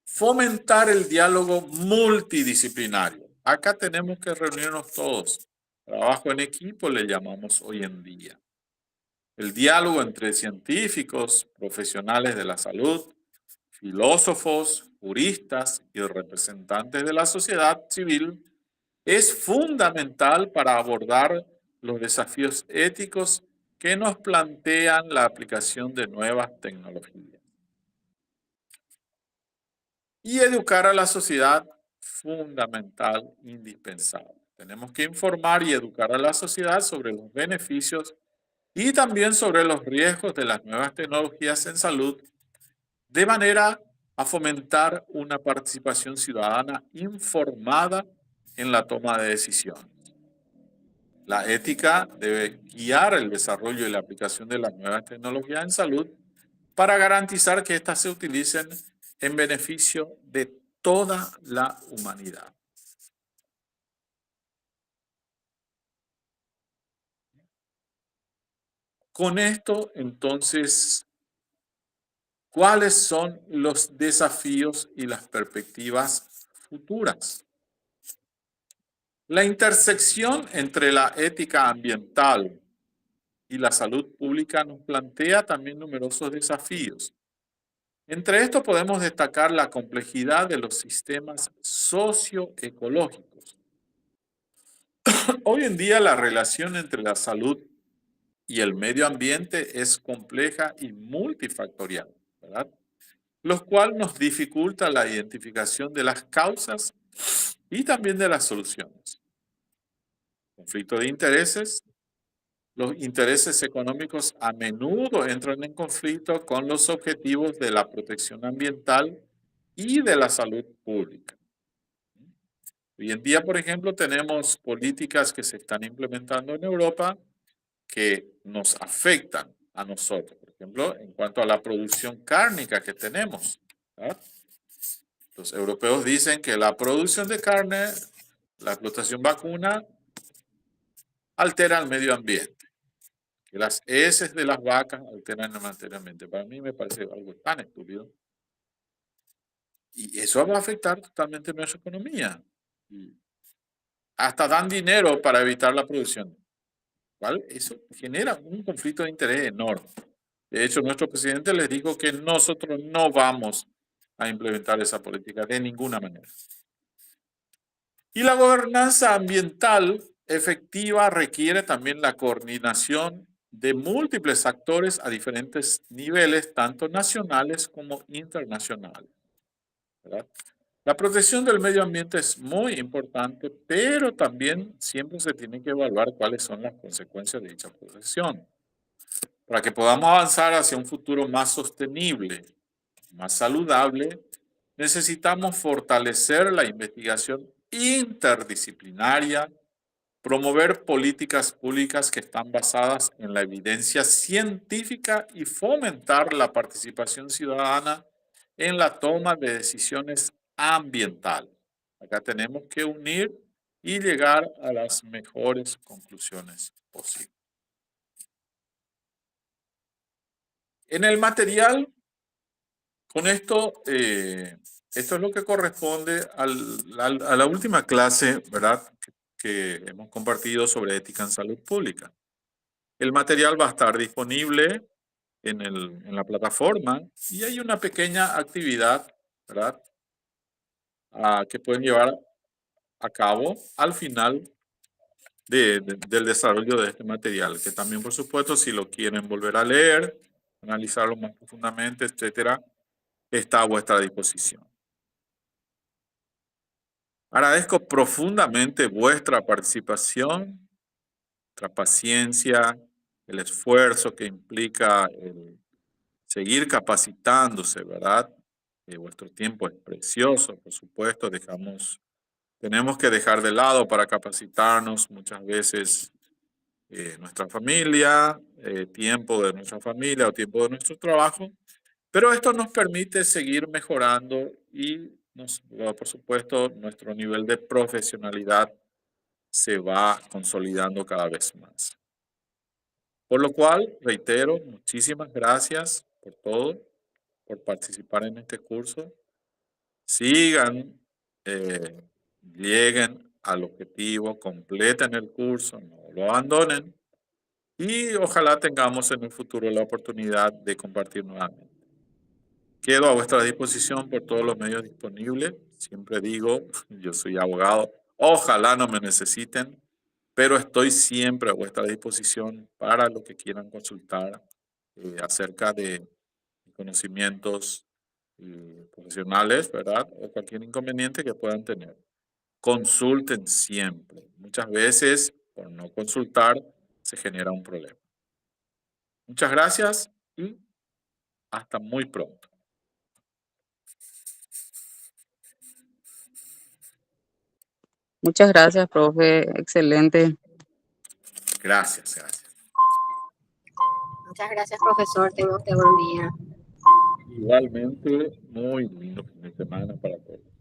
Fomentar el diálogo multidisciplinario. Acá tenemos que reunirnos todos. Trabajo en equipo le llamamos hoy en día. El diálogo entre científicos, profesionales de la salud, filósofos, juristas y representantes de la sociedad civil es fundamental para abordar los desafíos éticos que nos plantean la aplicación de nuevas tecnologías. Y educar a la sociedad, fundamental, indispensable. Tenemos que informar y educar a la sociedad sobre los beneficios y también sobre los riesgos de las nuevas tecnologías en salud, de manera a fomentar una participación ciudadana informada en la toma de decisiones. La ética debe guiar el desarrollo y la aplicación de las nuevas tecnologías en salud para garantizar que éstas se utilicen en beneficio de toda la humanidad. Con esto, entonces, ¿cuáles son los desafíos y las perspectivas futuras? La intersección entre la ética ambiental y la salud pública nos plantea también numerosos desafíos. Entre estos podemos destacar la complejidad de los sistemas socioecológicos. Hoy en día la relación entre la salud y el medio ambiente es compleja y multifactorial, ¿verdad?, lo cual nos dificulta la identificación de las causas y también de las soluciones. Conflicto de intereses. Los intereses económicos a menudo entran en conflicto con los objetivos de la protección ambiental y de la salud pública. Hoy en día, por ejemplo, tenemos políticas que se están implementando en Europa que nos afectan a nosotros. Por ejemplo, en cuanto a la producción cárnica que tenemos, ¿verdad? Los europeos dicen que la producción de carne, la explotación vacuna, altera el medio ambiente. Que las heces de las vacas alteran el ambiente. Para mí me parece algo tan estúpido. Y eso va a afectar totalmente nuestra economía. Y hasta dan dinero para evitar la producción. ¿Vale? Eso genera un conflicto de interés enorme. De hecho, nuestro presidente les dijo que nosotros no vamos a implementar esa política de ninguna manera. Y la gobernanza ambiental efectiva requiere también la coordinación de múltiples actores a diferentes niveles, tanto nacionales como internacionales, ¿verdad? La protección del medio ambiente es muy importante, pero también siempre se tiene que evaluar cuáles son las consecuencias de dicha protección. Para que podamos avanzar hacia un futuro más sostenible, más saludable, necesitamos fortalecer la investigación interdisciplinaria Promover políticas públicas que están basadas en la evidencia científica y fomentar la participación ciudadana en la toma de decisiones ambientales. Acá tenemos que unir y llegar a las mejores conclusiones posibles. En el material, con esto, esto es lo que corresponde a la última clase, ¿verdad?, que hemos compartido sobre ética en salud pública. El material va a estar disponible en la plataforma y hay una pequeña actividad, ¿verdad?, que pueden llevar a cabo al final del desarrollo de este material, que también, por supuesto, si lo quieren volver a leer, analizarlo más profundamente, etcétera, está a vuestra disposición. Agradezco profundamente vuestra participación, vuestra paciencia, el esfuerzo que implica el seguir capacitándose, ¿verdad? Vuestro tiempo es precioso, por supuesto, tenemos que dejar de lado para capacitarnos muchas veces nuestra familia, tiempo de nuestra familia o tiempo de nuestro trabajo, pero esto nos permite seguir mejorando y, por supuesto, nuestro nivel de profesionalidad se va consolidando cada vez más. Por lo cual, reitero, muchísimas gracias por todo, por participar en este curso. Sigan, lleguen al objetivo, completen el curso, no lo abandonen y ojalá tengamos en el futuro la oportunidad de compartir nuevamente. Quedo a vuestra disposición por todos los medios disponibles. Siempre digo, yo soy abogado, ojalá no me necesiten, pero estoy siempre a vuestra disposición para lo que quieran consultar acerca de conocimientos profesionales, ¿verdad? O cualquier inconveniente que puedan tener. Consulten siempre. Muchas veces, por no consultar, se genera un problema. Muchas gracias y hasta muy pronto. Muchas gracias, profe. Excelente. Gracias, gracias. Muchas gracias, profesor. Tenga usted buen día. Igualmente, muy lindo fin de semana para todos.